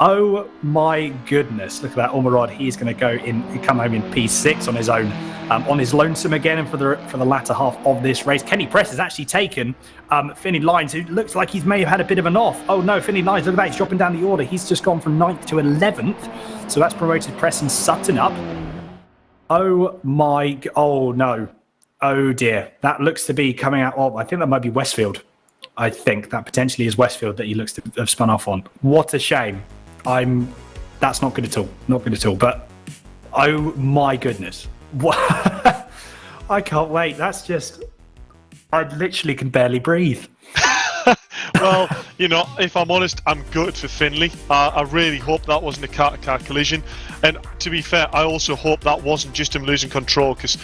Oh my goodness, look at that. Ormerod, he's going to come home in P6 on his own, on his lonesome again, and for the latter half of this race. Kenny Press has actually taken Finney Lyons, who looks like he may have had a bit of an off. Oh no, Finney Lyons, look at that, he's dropping down the order. He's just gone from 9th to 11th, so that's promoted Press and Sutton up. Oh no, oh dear, that looks to be coming out of, I think that might be Westfield. I think that potentially is Westfield that he looks to have spun off on. What a shame. That's not good at all. Not good at all. But oh my goodness, I can't wait. That's just, I literally can barely breathe. Well, if I'm honest, I'm gutted for Finley. I really hope that wasn't a car-to-car collision. And to be fair, I also hope that wasn't just him losing control, because,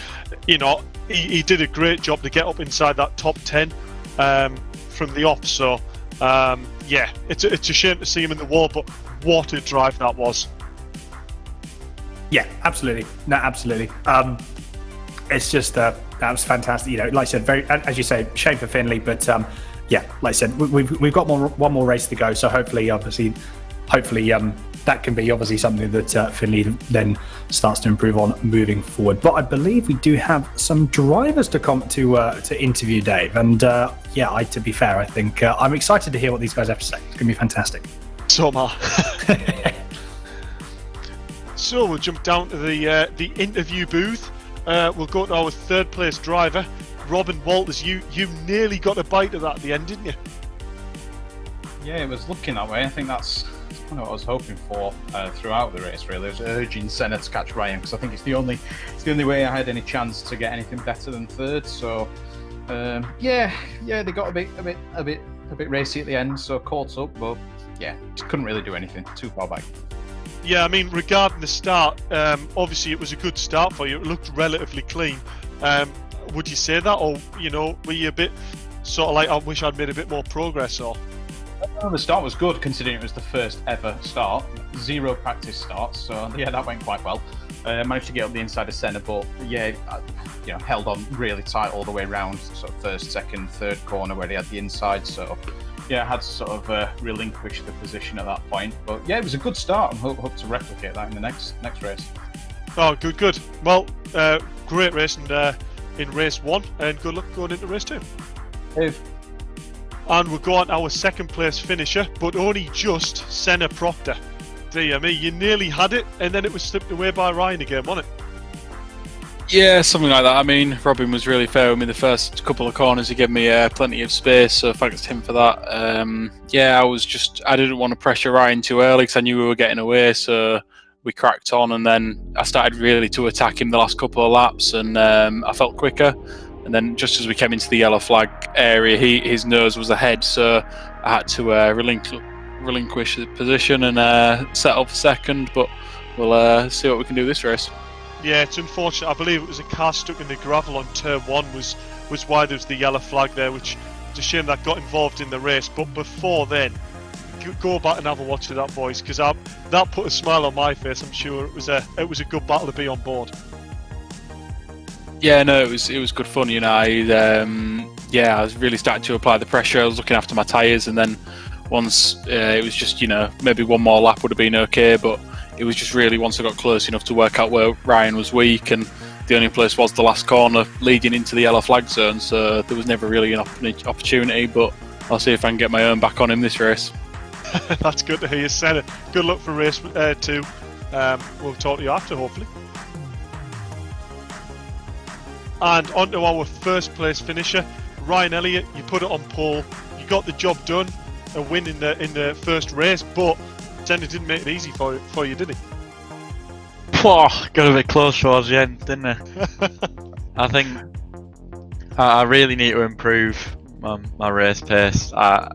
he did a great job to get up inside that top 10 from the off. So, yeah, it's a shame to see him in the wall, but what a drive that was. Yeah, absolutely. No, absolutely. It's just, that was fantastic. Like I said, very, as you say, shame for Finley, but yeah, like I said, we've got one more race to go. So hopefully, that can be obviously something that Finley then starts to improve on moving forward. But I believe we do have some drivers to come to interview, Dave. And yeah, to be fair, I think I'm excited to hear what these guys have to say. It's going to be fantastic. So am I. So we'll jump down to the interview booth. We'll go to our third place driver, Robin Walters. You nearly got a bite of that at the end, didn't you? Yeah, it was looking that way. I think that's kind of what I was hoping for throughout the race. Really, I was urging Senna to catch Ryan, because I think it's the only way I had any chance to get anything better than third. So yeah, they got a bit racy at the end, so caught up, but yeah, just couldn't really do anything. Too far back. Yeah, I mean, regarding the start, obviously it was a good start for you. It looked relatively clean. Would you say that, or were you a bit sort of like, I wish I'd made a bit more progress? Or the start was good, considering it was the first ever start. 0 practice starts, so yeah, that went quite well. Managed to get up the inside of Senna, but yeah, held on really tight all the way around, sort of first, second, third corner where he had the inside. So yeah, I had to sort of relinquish the position at that point. But yeah, it was a good start, and hope to replicate that in the next race. Oh, good. Well, great race in race 1, and good luck going into race 2. Dave. And we'll go on to our second place finisher, but only just Senna Proctor. Dear me, you nearly had it, and then it was slipped away by Ryan again, wasn't it? Yeah, something like that. I mean, Robin was really fair with me the first couple of corners. He gave me plenty of space, so thanks to him for that. Yeah, I didn't want to pressure Ryan too early because I knew we were getting away, so we cracked on, and then I started really to attack him the last couple of laps, and I felt quicker. And then just as we came into the yellow flag area, his nose was ahead, so I had to relinquish the position and set up for second, but we'll see what we can do this race. Yeah, it's unfortunate. I believe it was a car stuck in the gravel on turn 1 was why there was the yellow flag there, which it's a shame that got involved in the race. But before then, go back and have a watch of that, boys, because that put a smile on my face. I'm sure it was a good battle to be on board. Yeah, no, it was good fun. I was really starting to apply the pressure. I was looking after my tyres, and then once it was just maybe one more lap would have been okay, but it was just really once I got close enough to work out where Ryan was weak, and the only place was the last corner leading into the yellow flag zone, so there was never really an opportunity, but I'll see if I can get my own back on him this race. That's good to hear you said it. Good luck for race 2. We'll talk to you after, hopefully. And on to our first place finisher, Ryan Elliott. You put it on pole, you got the job done, a win in the first race, but Senna didn't make it easy for you, did he? Got a bit close towards the end, didn't I? I think I really need to improve my race pace. I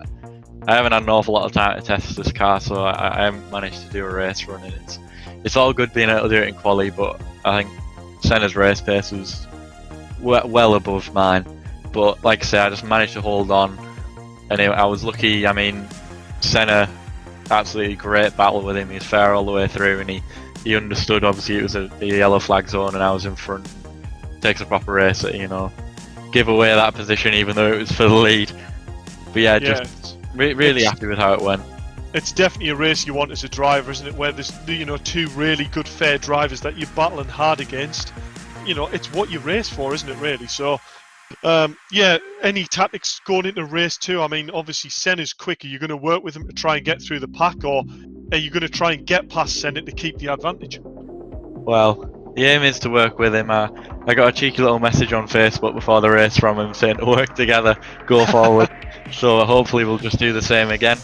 haven't had an awful lot of time to test this car, so I haven't managed to do a race run, and it's all good being able to do it in quali, but I think Senna's race pace was well above mine. But like I say, I just managed to hold on, and I was lucky. I mean, Senna absolutely great battle with him. He was fair all the way through, and he understood. Obviously, it was a yellow flag zone, and I was in front. Takes a proper race at, give away that position, even though it was for the lead. But yeah, just really happy with how it went. It's definitely a race you want as a driver, isn't it? Where there's two really good, fair drivers that you're battling hard against. It's what you race for, isn't it? Really. So, any tactics going into race 2? I mean, obviously Senna's quick. Are you going to work with him to try and get through the pack, or are you going to try and get past Senna to keep the advantage? Well, the aim is to work with him. I got a cheeky little message on Facebook before the race from him saying to work together, go forward. So hopefully we'll just do the same again.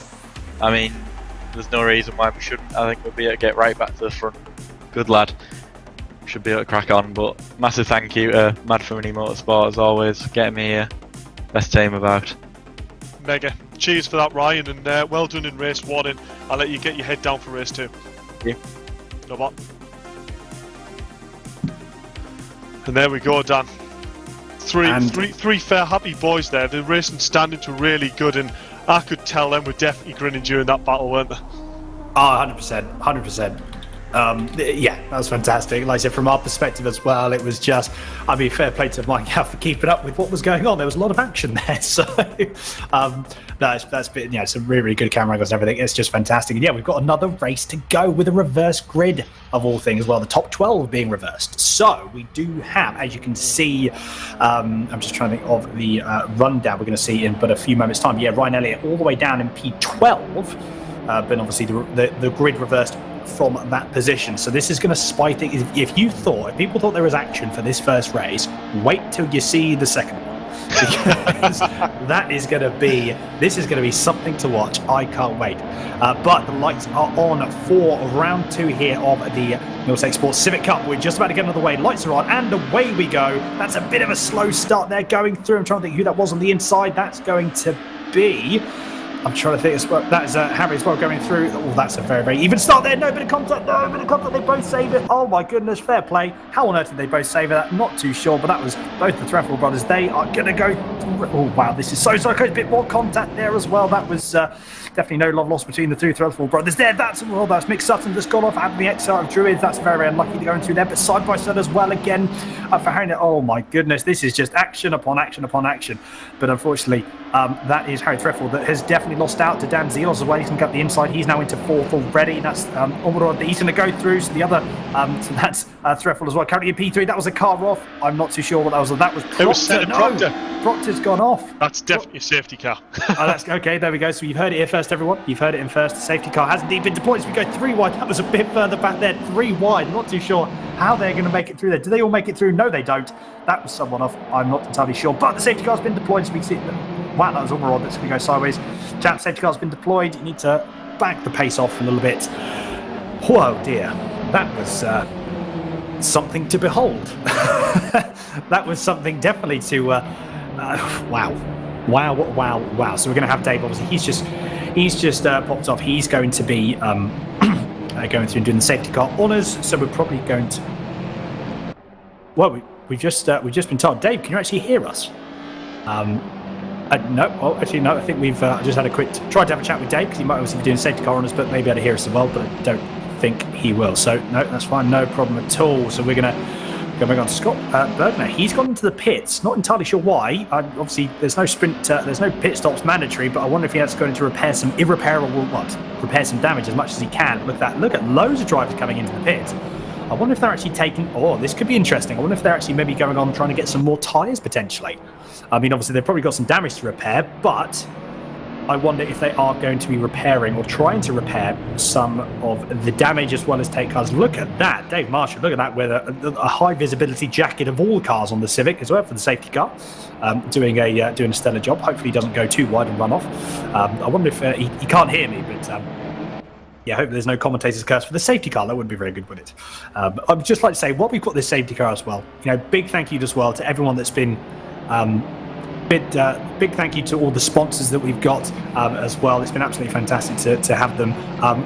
I mean, there's no reason why we shouldn't. I think we'll be able to get right back to the front. Good lad. Should be able to crack on. But massive thank you to Mad for Mini Motorsport as always, getting me here. Best team about. Mega. Cheers for that, Ryan, and well done in race 1. And I'll let you get your head down for race 2. Thank you. No bot. And there we go, Dan. Three fair, happy boys there. The racing standards were really good, and I could tell them were definitely grinning during that battle, weren't they? Oh, 100%. Yeah, that was fantastic. Like I said, from our perspective as well, it was just, fair play to Mike for keeping up with what was going on. There was a lot of action there. So, that's been, some really, really good camera angles and everything. It's just fantastic. And yeah, we've got another race to go with a reverse grid of all things as well. The top 12 being reversed. So we do have, as you can see, I'm just trying to think of the rundown we're going to see in but a few moments' time. Yeah, Ryan Elliott all the way down in P12, but obviously the grid reversed from that position. So this is going to spy things. If people thought there was action for this first race, wait till you see the second one. Because this is going to be something to watch. I can't wait. But the lights are on for round 2 here of the Milltek Sport Civic Cup. We're just about to get another way. Lights are on and away we go. That's a bit of a slow start there going through. I'm trying to think who that was on the inside. That's going to be, I'm trying to think as well. That is Harry as well going through. Oh, that's a very, very even start there. No bit of contact. They both save it. Oh my goodness, fair play. How on earth did they both save that? Not too sure, but that was both the Treffel brothers. They are going to go. Oh wow, this is so close. A bit more contact there as well. That was definitely no love lost between the two Treffel brothers there. That's Mick Sutton just got off out of the exile of Druids. That's very, very unlucky to go through there. But side by side as well again for Harry. Oh my goodness, this is just action upon action upon action. But unfortunately, that is Harry Treffel that has definitely lost out to Dan Zelos as well. He's going to go up the inside. He's now into 4th already. That's Omrod that he's going to go through. So the other, so that's Treffel as well. Currently in P3. That was a car off. I'm not too sure what that was. That was Proctor. It was Proctor. Proctor's gone off. That's definitely a safety car. That's okay. There we go. So you've heard it here first, everyone. You've heard it in first. The safety car has indeed been deployed. So we go 3 wide. That was a bit further back there. 3 wide. I'm not too sure how they're going to make it through there. Do they all make it through? No, they don't. That was someone off. I'm not entirely sure. But the safety car's been deployed. So we can see. Wow, that was Omrod that's going to go sideways. Chap, safety car's been deployed. You need to back the pace off a little bit. Whoa, dear. That was something to behold. That was something definitely to wow. So we're going to have Dave. Obviously, he's just popped off. He's going to be going through and doing the safety car honours. So we're probably going to. Well, we've just been told. Dave, can you actually hear us? No. Well, actually, no. I think we've just had a quick tried to have a chat with Dave because he might obviously be doing safety car honours, but maybe able to hear us as well. But I don't think he will. So no, that's fine. No problem at all. So we're going to go back on to Scott Bergner. He's gone into the pits. Not entirely sure why. Obviously, there's no sprint. There's no pit stops mandatory. But I wonder if he has to go in to repair some repair some damage as much as he can. Look at loads of drivers coming into the pits. I wonder if they're actually taking. Oh, this could be interesting. I wonder if they're actually maybe going on trying to get some more tyres potentially. I mean, obviously they've probably got some damage to repair, but I wonder if they are going to be repairing or trying to repair some of the damage as well as take cars. Look at that, Dave Marshall. Look at that with a high visibility jacket of all cars on the Civic as well for the safety car, doing a stellar job. Hopefully he doesn't go too wide and run off. I wonder if he can't hear me, but yeah, I hope there's no commentator's curse for the safety car. That wouldn't be very good, would it? I'd just like to say, while we've got this safety car as well, big thank you as well to everyone that's been. Big thank you to all the sponsors that we've got as well. It's been absolutely fantastic to have them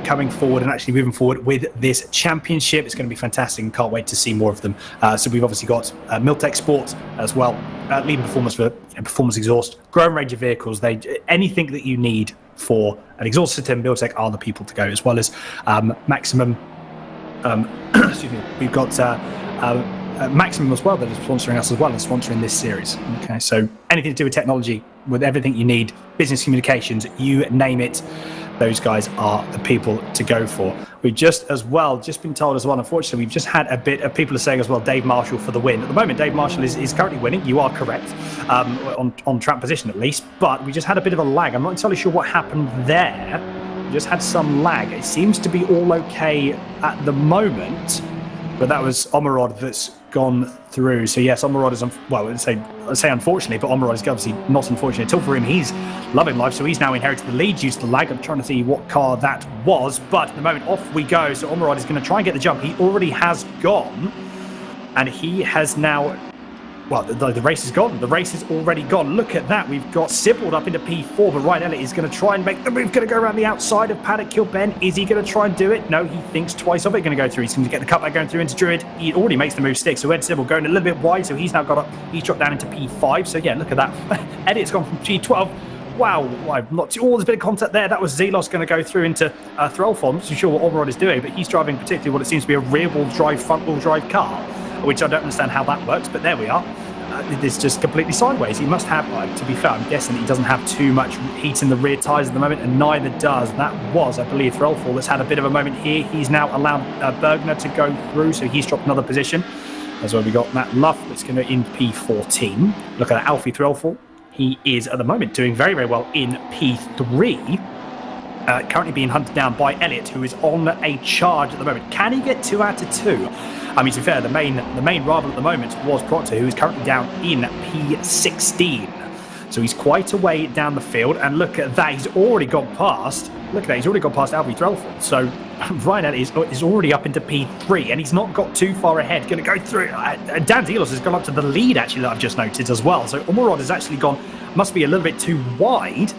coming forward and actually moving forward with this championship. It's going to be fantastic and can't wait to see more of them. So we've obviously got Milltek Sport as well, leading performance for performance exhaust, growing range of vehicles. Anything that you need for an exhausted team. Milltek are the people to go, as well as Maximum. Excuse me. We've got Maximum as well that is sponsoring us as well and sponsoring this series. Okay, so anything to do with technology, with everything you need, business communications, you name it, those guys are the people to go for. We've just been told as well, unfortunately, we've just had a bit of people are saying as well, Dave Marshall for the win. At the moment, Dave Marshall is currently winning. You are correct, on track position at least, but we just had a bit of a lag. I'm not entirely sure what happened there. We just had some lag. It seems to be all okay at the moment, but that was Omerod that's gone through. So yes, Omerod is, I'd say unfortunately, but Omerod is obviously not unfortunate at all for him. He's loving life, so he's now inherited the lead due to the lag. I'm trying to see what car that was, but at the moment, off we go. So Omerod is going to try and get the jump. He already has gone, and he has now... Well, the race is gone. The race is already gone. Look at that. We've got Sibbald up into P4, but Ryan Elliott is going to try and make the move. Going to go around the outside of Paddock Kilben. Is he going to try and do it? No, he thinks twice of it. Going to go through. He's going to get the cutback going through into Druid. He already makes the move stick. So Ed Sibbald going a little bit wide. So he's now got up. He's dropped down into P5. So yeah, look at that. Elliott's gone from G12. Wow, there's a bit of contact there. That was Zelos going to go through into Threlfall. I'm not too sure what Omerod is doing, but he's driving particularly what it seems to be a rear-wheel drive, front-wheel drive car, which I don't understand how that works, but there we are. It's just completely sideways. He must have, to be fair, I'm guessing that he doesn't have too much heat in the rear tyres at the moment, and neither does. That was, I believe, Threlfall that's had a bit of a moment here. He's now allowed Bergner to go through, so he's dropped another position. As well, we got Matt Luff that's going to in P14. Look at that, Alfie Threlfall. He is, at the moment, doing very, very well in P3. Currently being hunted down by Elliott, who is on a charge at the moment. Can he get 2 out of 2? I mean, to be fair, the main rival at the moment was Proctor, who is currently down in P16. So he's quite a way down the field. And look at that, he's already gone past. Look at that, he's already gone past Alfie Threlfall. So Ryan Elliott is already up into P3, and he's not got too far ahead. Going to go through. Dan Delos has gone up to the lead, actually, that I've just noted as well. So Omerod has actually gone, must be a little bit too wide.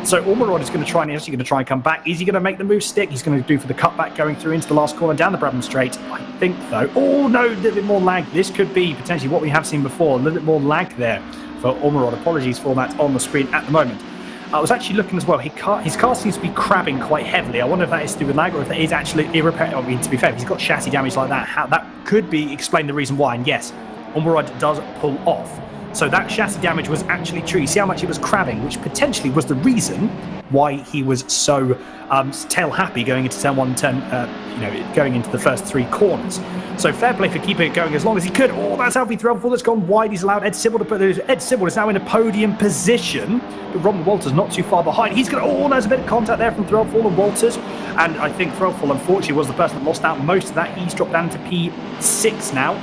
So Omerod is going to try and come back. Is he going to make the move stick? He's going to do for the cutback going through into the last corner down the Brabham Straight. I think, though. Oh, no, a little bit more lag. This could be potentially what we have seen before. A little bit more lag there for Omerod. Apologies for that on the screen at the moment. I was actually looking as well. His car seems to be crabbing quite heavily. I wonder if that is to do with lag or if that is actually irreparable. I mean, to be fair, if he's got chassis damage like that, that could explain the reason why. And yes, Omerod does pull off. So that chassis damage was actually true. You see how much it was crabbing, which potentially was the reason why he was so tail happy going into turn 1, going into the first 3 corners. So fair play for keeping it going as long as he could. Oh, that's Alfie Threlfall that's gone wide. He's allowed Ed Sibbald to put it. Ed Sibbald is now in a podium position, but Robin Walters not too far behind. He's going to. Oh, there's a bit of contact there from Threlfall and Walters, and I think Threlfall unfortunately was the person that lost out most of that. He's dropped down to P6 now.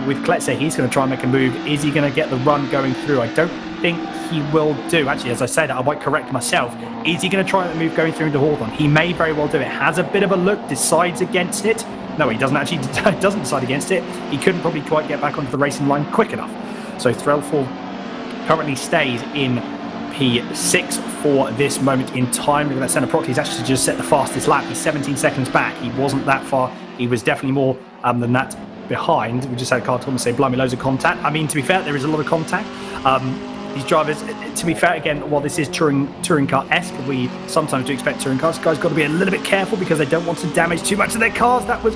With Kletzer, he's going to try and make a move. Is he going to get the run going through? I don't think he will do. Actually, as I said, I might correct myself. Is he going to try the move going through into Hawthorne? He may very well do it. Has a bit of a look, decides against it. No, he doesn't actually. Doesn't decide against it. He couldn't probably quite get back onto the racing line quick enough. So Threlfall currently stays in P6 for this moment in time. Look at that centre Proctor. He's actually just set the fastest lap. He's 17 seconds back. He wasn't that far. He was definitely more than that behind. We just had Carl Thomas say, blimey, loads of contact. I mean, to be fair, there is a lot of contact. These drivers, to be fair, again, while this is touring car-esque, we sometimes do expect touring cars. Guys got to be a little bit careful because they don't want to damage too much of their cars. That was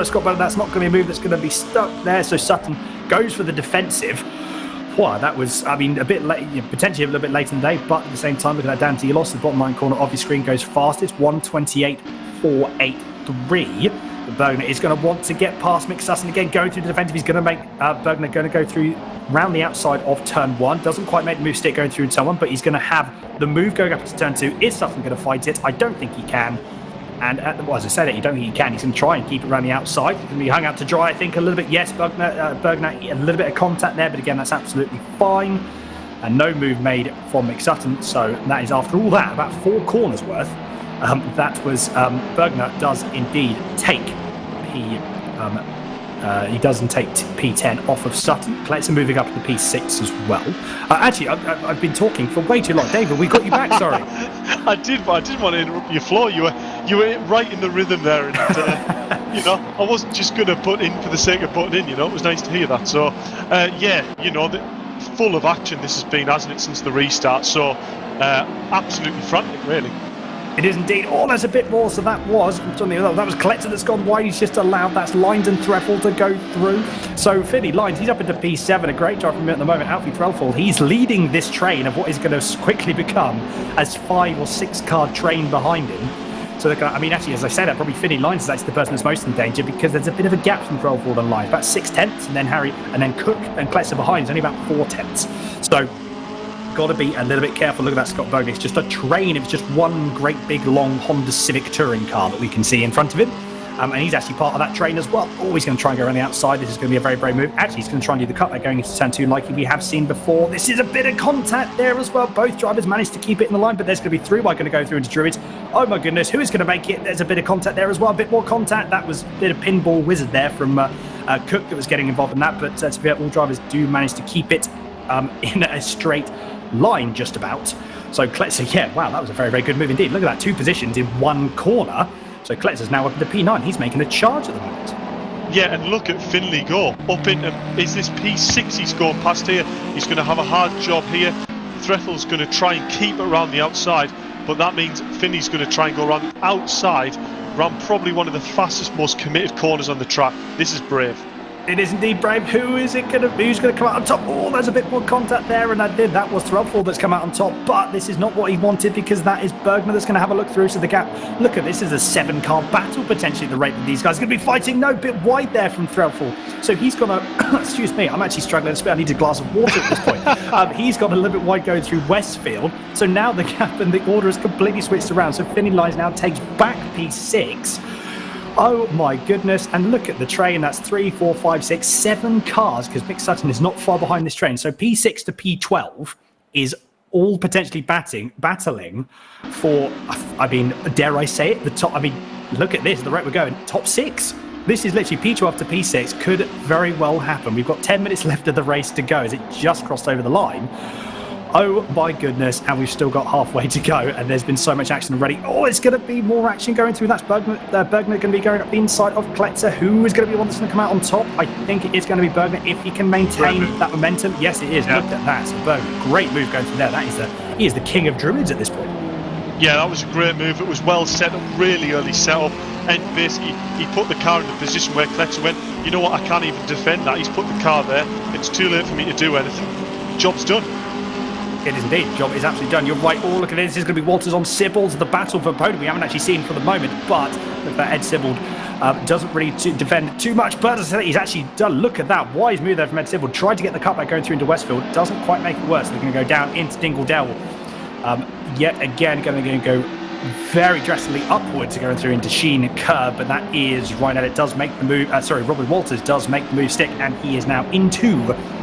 Scott Bowden. That's not going to be a move that's going to be stuck there. So Sutton goes for the defensive. Wow, that was, I mean, a bit late, potentially a little bit late in the day, but at the same time, look at that Dan Delos, the bottom line corner of your screen goes fastest, 1:28.483. Bergner is going to want to get past Mick Sutton again, going through the defensive. He's going to make Bergner going to go through round the outside of turn 1. Doesn't quite make the move stick going through turn 1, but he's going to have the move going up into turn 2. Is Sutton going to fight it? I don't think he can. And as I said, you don't think he can. He's going to try and keep it around the outside. He's going to be hung out to dry, I think, a little bit. Yes, Bergner, a little bit of contact there, but again, that's absolutely fine. And no move made from Mick Sutton. So that is, after all that, about 4 corners worth. That was Bergner does indeed take he doesn't take P10 off of Sutton. Kletzer moving up to the P6 as well. Actually, I've been talking for way too long. David, we got you back. Sorry. I did, but I didn't want to interrupt your flow. You were right in the rhythm there, and I wasn't just going to butt in for the sake of butting in. It was nice to hear that. So, full of action this has been, hasn't it, since the restart? So, absolutely frantic, really. It is indeed. Oh, there's a bit more. So that was Collector that's gone wide. He's just allowed that's Lines and Threffel to go through. So Finney Lines, he's up into P7. A great drive from him at the moment. Alfie Threlfall, he's leading this train of what is going to quickly become as 5 or 6 car train behind him. So I mean, actually, as I said, probably Finney Lines is actually the person that's most in danger because there's a bit of a gap from Threlfall and Lines, about 6/10, and then Harry, and then Cook and Klesser behind is only about 4/10. So. Got to be a little bit careful. Look at that Scott Bogan. It's just a train. It's just one great big long Honda Civic touring car that we can see in front of him. And he's actually part of that train as well. Oh, he's going to try and go around the outside. This is going to be a very brave move. Actually, he's going to try and do the cutback going into turn 2 like we have seen before. This is a bit of contact there as well. Both drivers managed to keep it in the line, but there's going to be 3 wide going to go through into Druids. Oh my goodness, who is going to make it? There's a bit of contact there as well. A bit more contact. That was a bit of pinball wizard there from Cook that was getting involved in that. But to be fair, all drivers do manage to keep it in a straight line just about. So Kletzer, yeah, wow, that was a very, very good move indeed. Look at that, 2 positions in 1 corner. So Kletzer's now up into P9. He's making a charge at the moment. Yeah, and look at Finley go up into, is this P6 he's going past here? He's going to have a hard job here. Threffel's going to try and keep it around the outside, but that means Finley's going to try and go around the outside, around probably one of the fastest, most committed corners on the track. This is brave. It is indeed brave. Who's going to come out on top? Oh, there's a bit more contact there, and that was Threlfall that's come out on top, but this is not what he wanted because that is Bergman that's going to have a look through to the gap. Look at this, is a 7-car battle potentially at the rate that these guys are going to be fighting. No, bit wide there from Threlfall. So he's got a, excuse me, I'm actually struggling to spit. I need a glass of water at this point. He's got a little bit wide going through Westfield. So now the gap and the order is completely switched around. So Finney Lines now takes back P6. Oh my goodness, and look at the train. That's 3, 4, 5, 6, 7 cars because Mick Sutton is not far behind this train. So P6 to P12 is all potentially battling for, I mean, dare I say it, the top. I mean, look at this, the rate we're going, top 6. This is literally P12 to P6 could very well happen. We've got 10 minutes left of the race to go as it just crossed over the line. Oh my goodness, and we've still got halfway to go, and there's been so much action already. Oh, it's going to be more action going through. That's Bergman going to be going up the inside of Kletzer. Who is going to be the one that's going to come out on top? I think it is going to be Bergman if he can maintain that momentum. Yes, it is. Yeah. Look at that. So Bergman, great move going through there. He is the king of Druids at this point. Yeah, that was a great move. It was well set up, really early set up, and basically he put the car in the position where Kletzer went, you know what, I can't even defend that. He's put the car there. It's too late for me to do anything. Job's done. It is indeed. Job is absolutely done. You're right. Oh, look at this. This is going to be Walters on Sibbald. The battle for podium we haven't actually seen for the moment, but look at that. Ed Sibbald doesn't really defend too much, but as I said, he's actually done. Look at that. Wise move there from Ed Sibbald. Tried to get the cutback going through into Westfield. Doesn't quite make it worse. They're going to go down into Dingledale. Yet again, going to go very drastically upwards, going through into Sheen Curb, but that is right at it. Does make the move. Robin Walters does make the move stick, and he is now into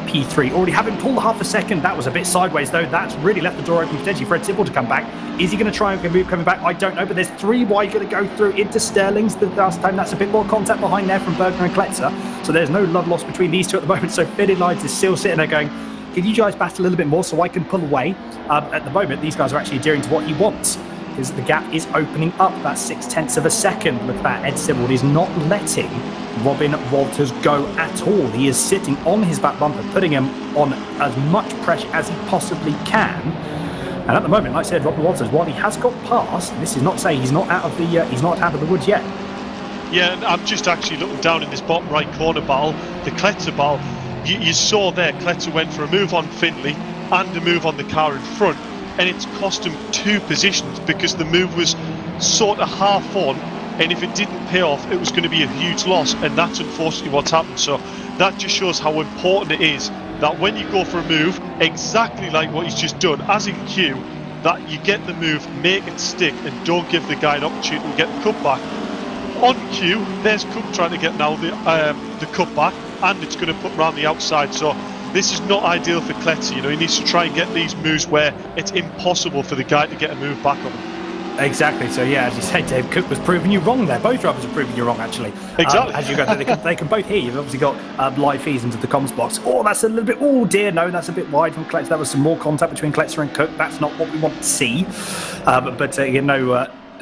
P3. Already having pulled half a second. That was a bit sideways though. That's really left the door open potentially for Ed Sibbald to come back. Is he going to try and move coming back? I don't know, but there's 3 wide going to go through into Sterling's the last time. That's a bit more contact behind there from Bergner and Kletzer. So there's no love lost between these two at the moment. So Finney Lines is still sitting there going, can you guys battle a little bit more so I can pull away? At the moment, these guys are actually adhering to what he wants, because the gap is opening up. That's 0.6 of a second. Look at that. Ed Sibbald is not letting Robin Walters go at all. He is sitting on his back bumper, putting him on as much pressure as he possibly can. And at the moment, like I said, Robin Walters, while he has got past, this is not saying he's not out of the woods yet. Yeah, and I'm just actually looking down in this bottom right corner battle, the Kletzer battle. You saw there, Kletzer went for a move on Findlay and a move on the car in front, and it's cost him 2 positions because the move was sort of half on, and if it didn't pay off, it was going to be a huge loss, and that's unfortunately what's happened. So that just shows how important it is that when you go for a move, exactly like what he's just done, as in Q, that you get the move, make it stick, and don't give the guy an opportunity to get the cutback. On Q, there's Cook trying to get now the cutback, and it's going to put around the outside. So this is not ideal for Kletzer. You know, he needs to try and get these moves where it's impossible for the guy to get a move back on him. Exactly. So yeah, as you said, Dave, Cook was proving you wrong there. Both drivers are proving you wrong, actually. Exactly. As you go, they can both hear you. You've obviously got live feeds into the comms box. Oh, that's a little bit. Oh dear, no, that's a bit wide from Kletzer. That was some more contact between Kletzer and Cook. That's not what we want to see.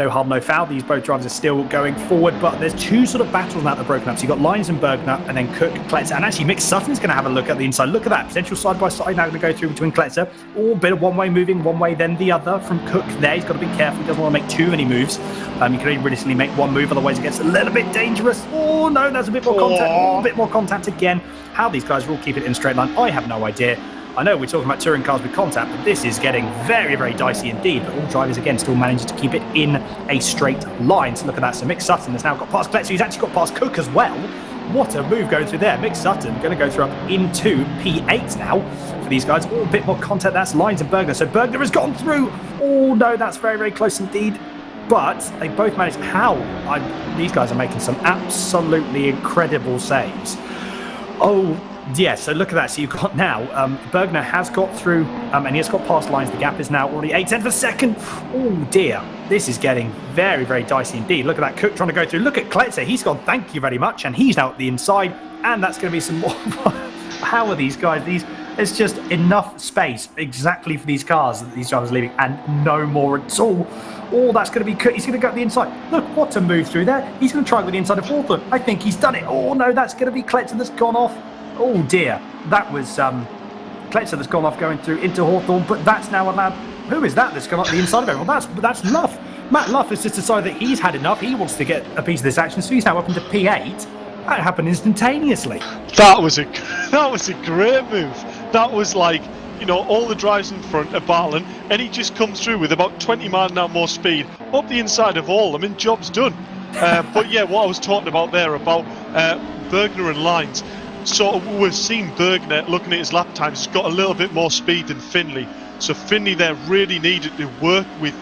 no harm, no foul. These both drivers are still going forward, but there's two sort of battles now that are broken up. So you've got Lyons and Bergner, and then Cook, Kletzer, and actually Mick Sutton's going to have a look at the inside. Look at that, potential side-by-side now going to go through between Kletzer. Oh, bit of one-way moving, one way then the other from Cook there. He's got to be careful, he doesn't want to make too many moves. You can only realistically make one move, otherwise it gets a little bit dangerous. Oh no, there's a bit more contact, a bit more contact again. How these guys will keep it in a straight line, I have no idea. I know we're talking about touring cars with contact, but this is getting very, very dicey indeed. But all drivers, again, still managing to keep it in a straight line. So look at that. So Mick Sutton has now got past Kletzer. He's actually got past Cook as well. What a move going through there. Mick Sutton going to go through up into P8 now for these guys. Oh, a bit more contact. That's Lyons and Bergner. So Bergner has gone through. Oh, no, that's very, very close indeed. But they both managed. These guys are making some absolutely incredible saves. Oh, yeah, so look at that. So you've got now, Bergner has got through, and he has got past Lyons. The gap is now already 8/10 of a second. Oh dear, this is getting very, very dicey indeed. Look at that, Cook trying to go through. Look at Kletzer, he's gone, thank you very much, and he's now at the inside, and that's going to be some more. How are these guys? There's just enough space exactly for these cars that these drivers are leaving, and no more at all. Oh, that's going to be Cook. He's going to go up the inside. Look, what a move through there. He's going to try with the inside of Hawthorne. I think he's done it. Oh no, that's going to be Kletzer that's gone off. Oh dear, that was Kletzer that's gone off going through into Hawthorne, but that's now allowed. Who is that that's gone up the inside of everyone? That's Luff. Matt Luff has just decided that he's had enough. He wants to get a piece of this action, so he's now up into P8. That happened instantaneously. That was a great move. That was like, all the drivers in front are battling, and he just comes through with about 20 miles an hour more speed up the inside of all of them, and job's done. But yeah, what I was talking about there about Bergner and Lyons. Sort of, we've seen Bergner looking at his lap times. He's got a little bit more speed than Finley. So Finley there really needed to work with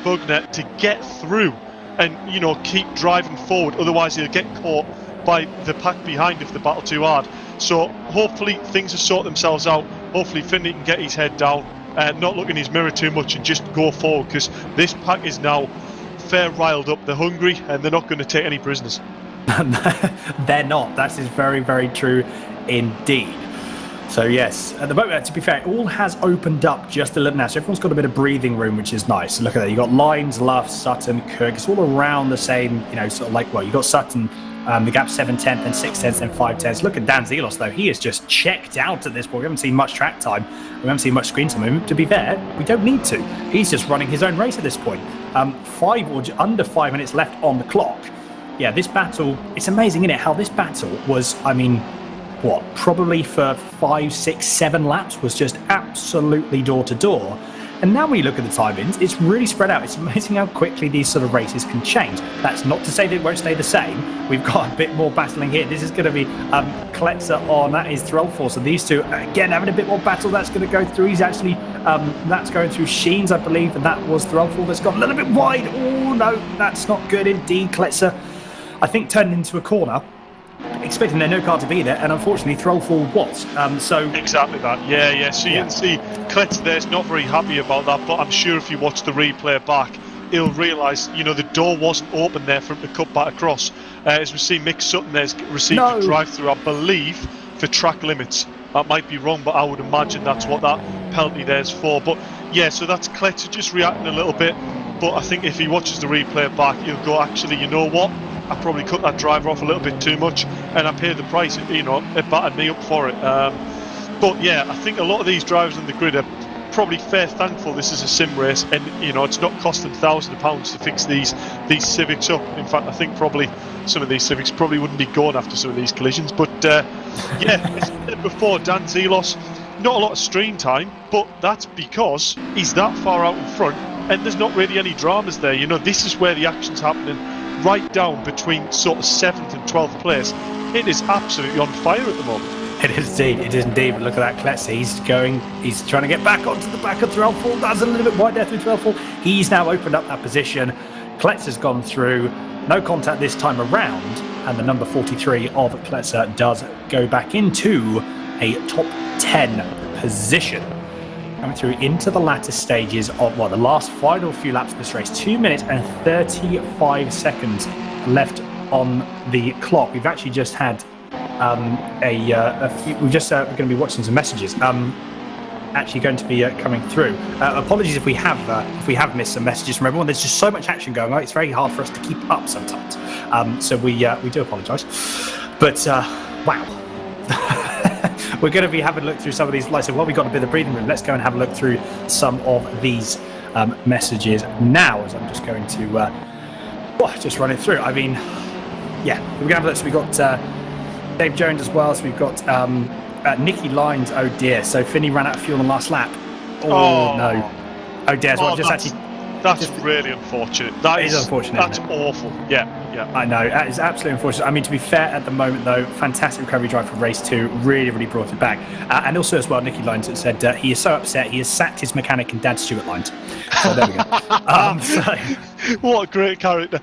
Bergner to get through and keep driving forward. Otherwise, he'll get caught by the pack behind if they battle too hard. So hopefully things will sort themselves out. Hopefully Finley can get his head down, not look in his mirror too much, and just go forward, because this pack is now fair riled up. They're hungry and they're not going to take any prisoners. They're not. That is very, very true indeed. So yes, at the moment, to be fair, it all has opened up just a little now. So everyone's got a bit of breathing room, which is nice. So look at that. You've got Lyons, Luff, Sutton, Cook. It's all around the same, sort of like, well, you've got Sutton, the gap 7/10, then 6/10, then 5/10. Look at Dan Zelos, though. He is just checked out at this point. We haven't seen much track time. We haven't seen much screen time. To be fair, we don't need to. He's just running his own race at this point. Under 5 minutes left on the clock. Yeah, this battle, it's amazing, isn't it, how this battle was, probably for 5, 6, 7 laps was just absolutely door to door. And now when you look at the timings, it's really spread out. It's amazing how quickly these sort of races can change. That's not to say that it won't stay the same. We've got a bit more battling here. This is going to be Kletzer on, that is Threlfall. So these two, again, having a bit more battle. That's going to go through. He's actually, that's going through Sheens, I believe, and that was Threlfall that's got a little bit wide. Oh, no, that's not good indeed. Kletzer, I think, turned into a corner, expecting their no car to be there, and unfortunately Threlfall was. Exactly that. Yeah. So you can see Kletzer there's not very happy about that, but I'm sure if you watch the replay back, he'll realise, the door wasn't open there for him to cut back across. As we see, Mick Sutton there's received a drive-through, I believe, for track limits. That might be wrong, but I would imagine that's what that penalty there's for. But yeah, so that's Kletzer just reacting a little bit. But I think if he watches the replay back, he'll go, actually, you know what? I probably cut that driver off a little bit too much, and I paid the price. It battered me up for it. But yeah, I think a lot of these drivers in the grid are probably fair thankful this is a sim race, and it's not costing thousands of pounds to fix these Civics up. In fact, I think probably some of these Civics probably wouldn't be going after some of these collisions. But yeah, as I said before, Dan Zelos, not a lot of stream time, but that's because he's that far out in front, and there's not really any dramas there. This is where the action's happening. Right down between sort of 7th and 12th place. It is absolutely on fire at the moment. It is indeed. But look at that, Kletzer. He's trying to get back onto the back of Threlfall. That's a little bit wide there through Threlfall. He's now opened up that position. Kletzer's gone through. No contact this time around. And the number 43 of Kletzer does go back into a top 10 position. Coming through into the latter stages of the last final few laps of this race. 2 minutes and 35 seconds left on the clock. We've actually just had we're just going to be watching some messages. actually going to be coming through. Apologies if we have missed some messages from everyone. There's just so much action going on. It's very hard for us to keep up sometimes. So we do apologise. But wow. We're going to be having a look through some of these. Like I said, well, we got a bit of breathing room. Let's go and have a look through some of these messages now, as I'm just going to just run it through. I mean, yeah, we're going to have a look. So we've got Dave Jones as well. So we've got Nicky Lines. Oh dear. So Finney ran out of fuel on the last lap. Oh no. Oh dear. So that's really unfortunate. That is unfortunate. That's awful. Yeah. I know. That is absolutely unfortunate. I mean, to be fair, at the moment, though, fantastic recovery drive for race 2. Really, really brought it back. And also, as well, Nicky Lines said he is so upset he has sacked his mechanic and Dad Stewart lines. So there we go. What a great character.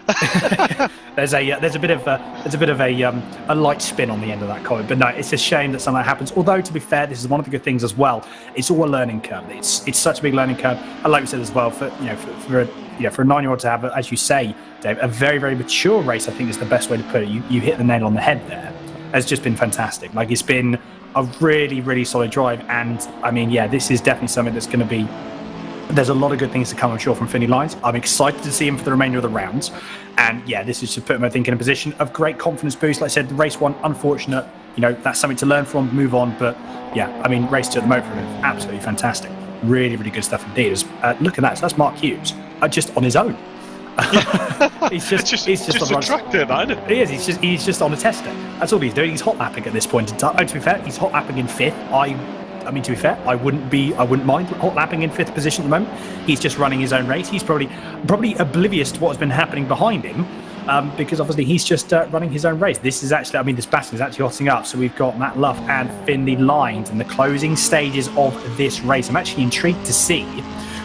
There's a bit of a light spin on the end of that comment, but no, it's a shame that something like that happens. Although, to be fair, this is one of the good things as well. It's all a learning curve. It's such a big learning curve. And like we said as well, for a 9-year-old to have, as you say, Dave, a very, very mature race, I think is the best way to put it. You hit the nail on the head there. It's just been fantastic. Like, it's been a really, really solid drive. And I mean, yeah, this is definitely something that's going to be. There's a lot of good things to come, I'm sure, from Finney Lines. I'm excited to see him for the remainder of the rounds. And yeah, this is to put him, I think, in a position of great confidence boost. Like I said, race 1, unfortunate. That's something to learn from, move on. But yeah, I mean, race 2 at the moment for him, absolutely fantastic. Really, really good stuff indeed. Look at that. So that's Mark Hughes, just on his own. he's just a track there, man. He is. He's just on a tester. That's all he's doing. He's hot lapping at this point in time. To be fair, he's hot lapping in 5th. I mean, to be fair, I wouldn't mind hot lapping in 5th position at the moment. He's just running his own race. He's probably oblivious to what has been happening behind him, because obviously he's just running his own race. This battle is actually hotting up. So we've got Matt Luff and Finney Lines in the closing stages of this race. I'm actually intrigued to see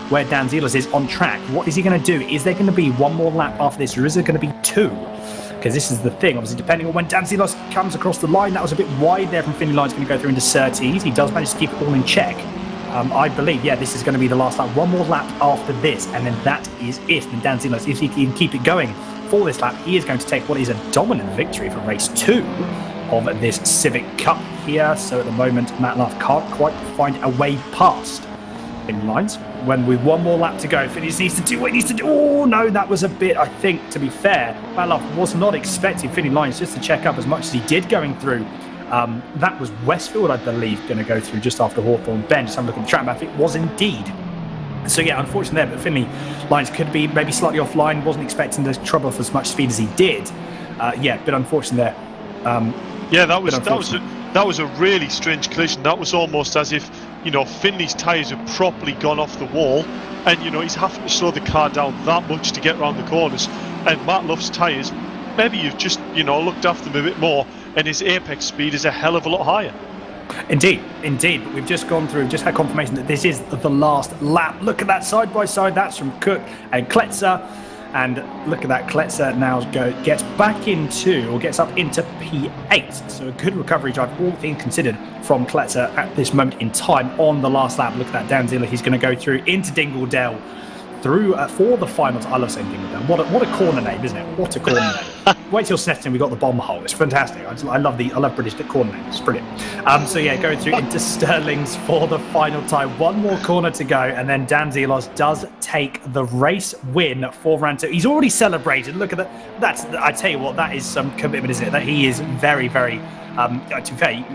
where Dan Zelos is on track. What is he going to do? Is there going to be one more lap after this, or is there going to be 2? Because this is the thing, obviously, depending on when Dan Zelos comes across the line. That was a bit wide there from Finney Lines, going to go through into Surtees. He does manage to keep it all in check. I believe, this is going to be the last lap. One more lap after this, and then that is it. And Dan Zelos, if he can keep it going for this lap, he is going to take what is a dominant victory for race 2 of this Civic Cup here. So at the moment, Matt Luff can't quite find a way past Finney Lines. When with one more lap to go, Finney needs to do what he needs to do. Oh no, that was a bit, I think, to be fair, Matt Luff was not expecting Finney Lines just to check up as much as he did going through. That was Westfield, I believe, going to go through just after Hawthorne Bend. Just have a look at the track map. It was indeed. So yeah, unfortunate there, but Finney Lines could be maybe slightly offline. Wasn't expecting to trouble off as much speed as he did. Bit unfortunate there. That was a really strange collision. That was almost as if Finney's tyres have properly gone off the wall, and he's having to slow the car down that much to get around the corners. And Matt Luff's tyres, maybe you've just looked after them a bit more, and his apex speed is a hell of a lot higher. Indeed. But we've just had confirmation that this is the last lap. Look at that side by side. That's from Cook and Kletzer. And look at that, Kletzer now gets back into, or gets up into P8. So a good recovery drive, all things considered, from Kletzer at this moment in time on the last lap. Look at that, Dan Ziller, he's going to go through into Dingledale through for the finals. I love saying Dingledale. What a corner name, isn't it? What a corner name. Wait till Snetterton, we got the bomb hole. It's fantastic. I love British corner names. It's brilliant. Going through into Stirling's for the final time. One more corner to go, and then Dan Zelos does take the race win for round 2. He's already celebrated. Look at that. I tell you what, that is some commitment, isn't it? That he is very, very. To be fair,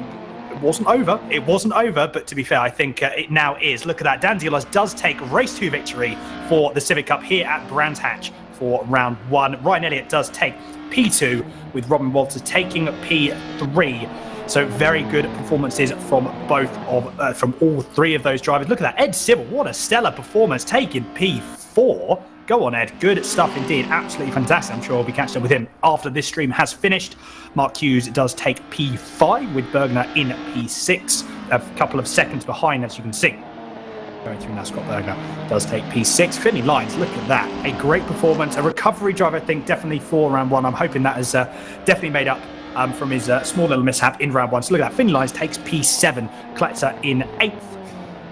it wasn't over, but to be fair, I think it now is. Look at that. Dan Zelos does take race 2 victory for the Civic Cup here at Brands Hatch for round 1. Ryan Elliott does take P2, with Robin Walters taking P3. So very good performances from from all 3 of those drivers. Look at that, Ed Sybil, what a stellar performance, taking P4. Go on, Ed. Good stuff indeed. Absolutely fantastic. I'm sure we'll be catching up with him after this stream has finished. Mark Hughes does take P5 with Bergner in P6. A couple of seconds behind, as you can see. Going through now, Scott Bergner does take P6. Finney Lines, look at that. A great performance. A recovery drive, I think, definitely for round 1. I'm hoping that has definitely made up from his small little mishap in round 1. So look at that. Finney Lines takes P7. Kletzer in 8th.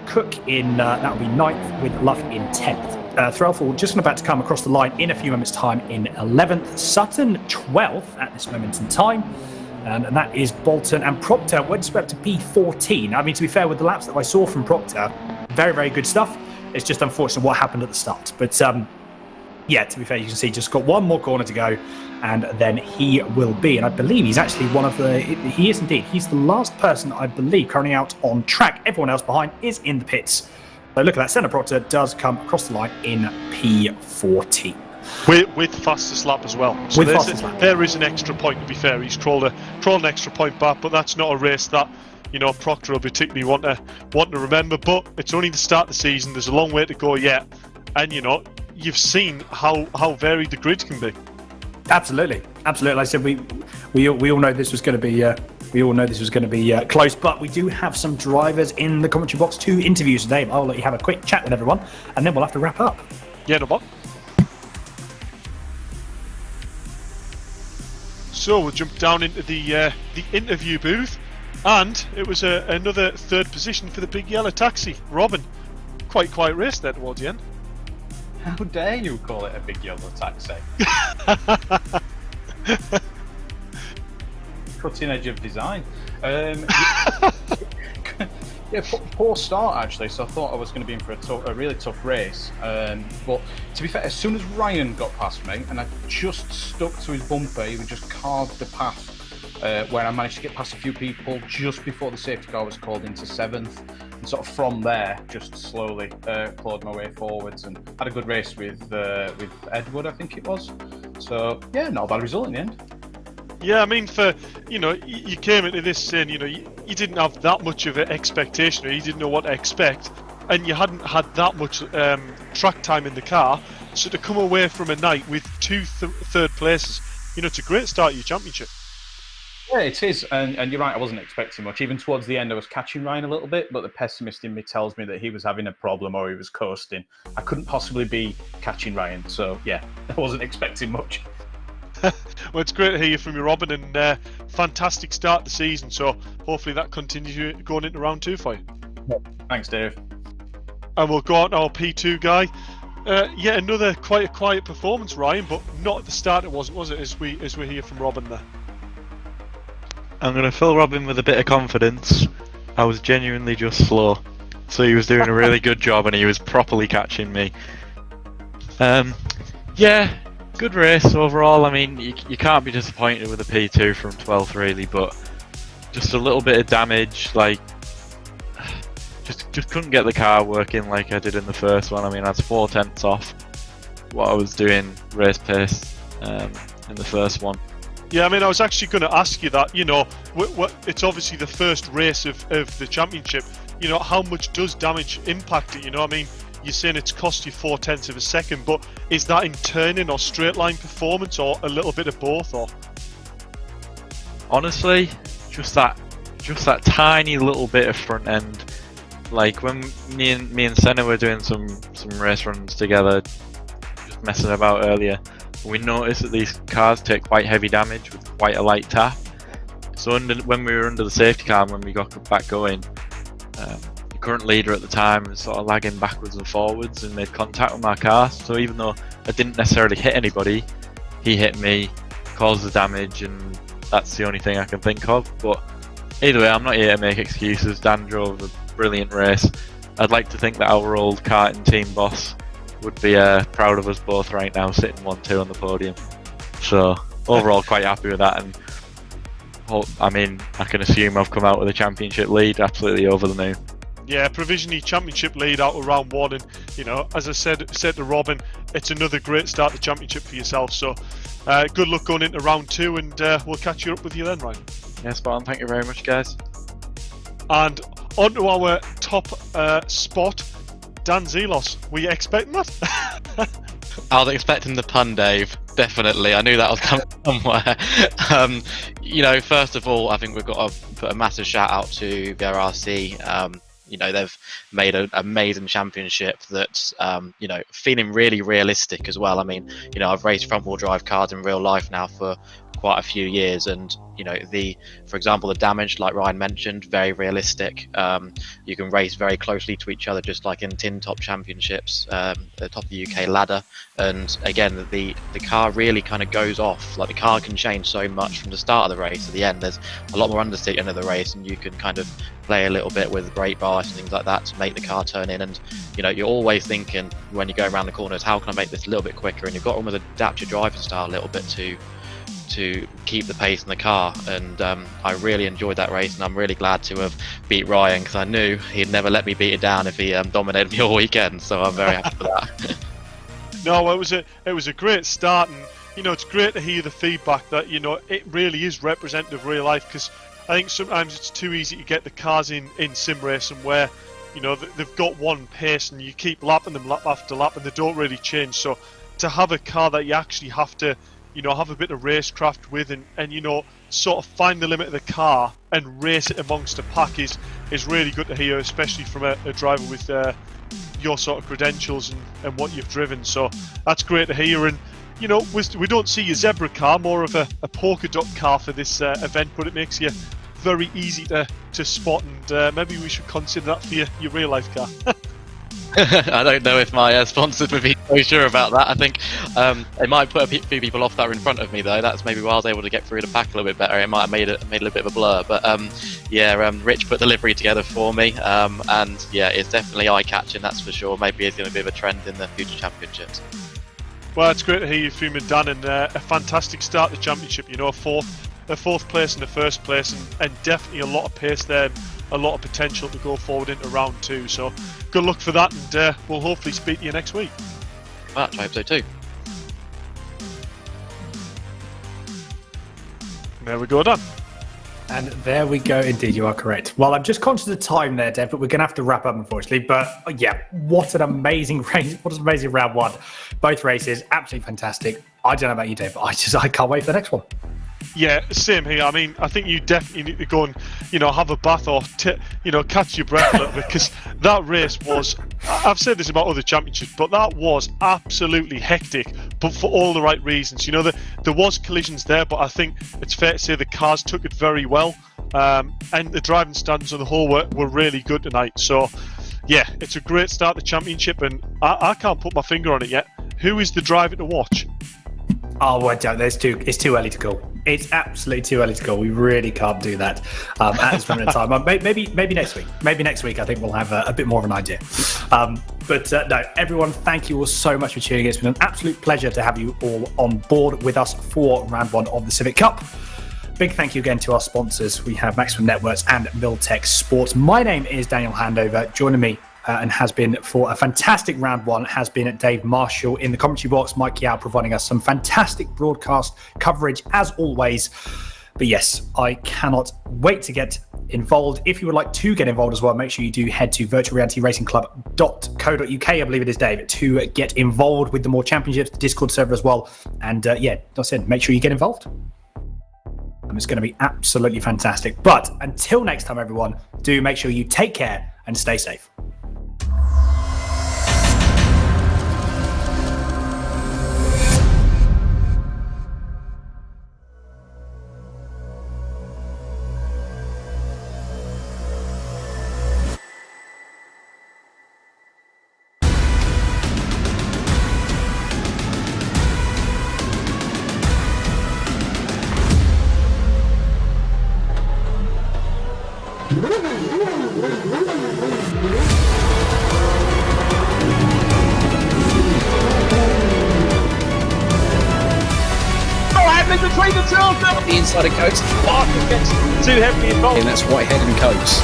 Cook in, that will be 9th, with Luff in 10th. Threlfall just about to come across the line in a few moments' time in 11th. Sutton 12th at this moment in time. and that is Bolton and Proctor. Went up to P14. I mean, to be fair, with the laps that I saw from Proctor, very, very good stuff. It's just unfortunate what happened at the start. But yeah, to be fair, you can see just got one more corner to go, and then he will be. And I believe he's actually one of the. He is indeed. He's the last person, I believe, currently out on track. Everyone else behind is in the pits. So look at that. Senna Proctor does come across the line in P14. With fastest lap as well. So there is an extra point, to be fair. He's crawled an extra point back, but that's not a race that, you know, Proctor will particularly want to remember. But it's only the start of the season. There's a long way to go yet, and you know, you've seen how varied the grid can be. Absolutely. Like I said, we all know this was going to be close, but we do have some drivers in the commentary box to interview today. I'll let you have a quick chat with everyone, and then we'll have to wrap up. Yeah, no problem. So we'll jump down into the interview booth, and it was another third position for the big yellow taxi. Robin, quite quiet race there towards the end. How dare you call it a big yellow taxi? Cutting edge of design. Yeah, poor start actually. So I thought I was going to be in for a really tough race. But to be fair, as soon as Ryan got past me and I just stuck to his bumper, he would just carve the path where I managed to get past a few people just before the safety car was called into 7th. And sort of from there, just slowly clawed my way forwards and had a good race with Edward, I think it was. So yeah, not a bad result in the end. Yeah, I mean, you came into this saying, you didn't have that much of an expectation, or you didn't know what to expect, and you hadn't had that much track time in the car. So to come away from a night with two third places, it's a great start to your championship. Yeah, it is, and you're right, I wasn't expecting much. Even towards the end, I was catching Ryan a little bit, but the pessimist in me tells me that he was having a problem or he was coasting. I couldn't possibly be catching Ryan, so yeah, I wasn't expecting much. Well, it's great to hear you from you, Robin, and fantastic start to the season. So hopefully that continues going into round 2 for you. Thanks, Dave. And we'll go on to our P2 guy. Yeah, another quite a quiet performance, Ryan, but not at the start. It wasn't, was it? As we hear from Robin there. I'm going to fill Robin with a bit of confidence. I was genuinely just slow, so he was doing a really good job, and he was properly catching me. Yeah. Good race overall. I mean, you can't be disappointed with a P2 from 12th really, but just a little bit of damage, like just couldn't get the car working like I did in the first one. I mean, I was 4/10 off what I was doing race pace in the first one. Yeah, I mean, I was actually going to ask you that. It's obviously the first race of the championship. How much does damage impact it? I mean, you're saying it's cost you 0.4 of a second, but is that in turning or straight line performance, or a little bit of both? Or honestly, just that tiny little bit of front end. Like when me and Senna were doing some race runs together, just messing about earlier, we noticed that these cars take quite heavy damage with quite a light tap. So when we were under the safety car and when we got back going, the current leader at the time was sort of lagging backwards and forwards and made contact with my car. So even though I didn't necessarily hit anybody, he hit me, caused the damage, and that's the only thing I can think of. But either way, I'm not here to make excuses. Dan drove a brilliant race. I'd like to think that our old karting team boss would be proud of us both right now, sitting 1-2 on the podium. So overall, quite happy with that. And I mean, I can assume I've come out with a championship lead, absolutely over the moon. Yeah, provisionally championship lead out of round 1, and as I said to Robin, it's another great start to championship for yourself. So good luck going into round 2, and we'll catch you up with you then, Ryan. Yeah, spot on. Thank you very much, guys. And on to our top spot, Dan Zelos. Were you expecting that? I was expecting the pun, Dave. Definitely. I knew that was coming somewhere. First of all, I think we've got to put a massive shout out to VRRC. They've made an amazing championship that's, feeling really realistic as well. I mean, I've raced front-wheel drive cars in real life now for quite a few years, and for example, the damage, like Ryan mentioned, very realistic. You can race very closely to each other, just like in Tin Top Championships, at the top of the UK ladder. And again, the car really kind of goes off. Like, the car can change so much from the start of the race to the end. There's a lot more understeer end of the race, and you can kind of play a little bit with brake bias and things like that to make the car turn in. And you're always thinking when you go around the corners, how can I make this a little bit quicker? And you've got to almost adapt your driving style a little bit to keep the pace in the car. And I really enjoyed that race, and I'm really glad to have beat Ryan, because I knew he'd never let me beat it down if he dominated me all weekend. So I'm very happy for that. No, it was a great start, and it's great to hear the feedback that it really is representative of real life, because I think sometimes it's too easy to get the cars in sim racing where they've got one pace and you keep lapping them lap after lap and they don't really change. So to have a car that you actually have to have a bit of racecraft with and sort of find the limit of the car and race it amongst a pack is really good to hear, especially from a driver with your sort of credentials and what you've driven. So that's great to hear. And we don't see a zebra car, more of a polka dot car for this event, but it makes you very easy to spot, and maybe we should consider that for your real life car. I don't know if my sponsors would be so sure about that. I think it might put a few people off that are in front of me, though. That's maybe why I was able to get through the pack a little bit better. It might have made a little bit of a blur, but Rich put the livery together for me, and yeah, it's definitely eye-catching, that's for sure. Maybe it's going to be a trend in the future championships. Well, it's great to hear you, Fumin Dan, and a fantastic start to the championship. A fourth place and a first place, and definitely a lot of pace there, and a lot of potential to go forward into round 2. So good luck for that, and we'll hopefully speak to you next week. I hope so too. There we go, Dan. And there we go, indeed, you are correct. Well, I'm just conscious of the time there, Dev, but we're going to have to wrap up, unfortunately. But yeah, what an amazing race. What an amazing round 1. Both races, absolutely fantastic. I don't know about you, Dave, but I can't wait for the next one. Yeah, same here. I mean, I think you definitely need to go and, have a bath or, catch your breath a little bit, because that race was, I've said this about other championships, but that was absolutely hectic, but for all the right reasons. There was collisions there, but I think it's fair to say the cars took it very well, and the driving standards on the whole were really good tonight. So, yeah, it's a great start to the championship, and I can't put my finger on it yet. Who is the driver to watch? Oh, I don't. It's too early to call. It's absolutely too early to call. We really can't do that at this moment in time. Maybe next week. Maybe next week I think we'll have a bit more of an idea. But no, everyone, thank you all so much for tuning in. It's been an absolute pleasure to have you all on board with us for round 1 of the Civic Cup. Big thank you again to our sponsors. We have Maximum Networks and Milltek Sports. My name is Daniel Handover. Joining me and has been for a fantastic round 1 has been Dave Marshall in the commentary box. Mike Yao providing us some fantastic broadcast coverage as always. But yes, I cannot wait to get involved. If you would like to get involved as well, make sure you do head to virtualrealityracingclub.co.uk, I believe it is, Dave, to get involved with the more championships, the Discord server as well. And like I said, make sure you get involved. And it's going to be absolutely fantastic. But until next time, everyone, do make sure you take care and stay safe. The insider coats. Barker gets too heavily involved. And that's Whitehead and Coates.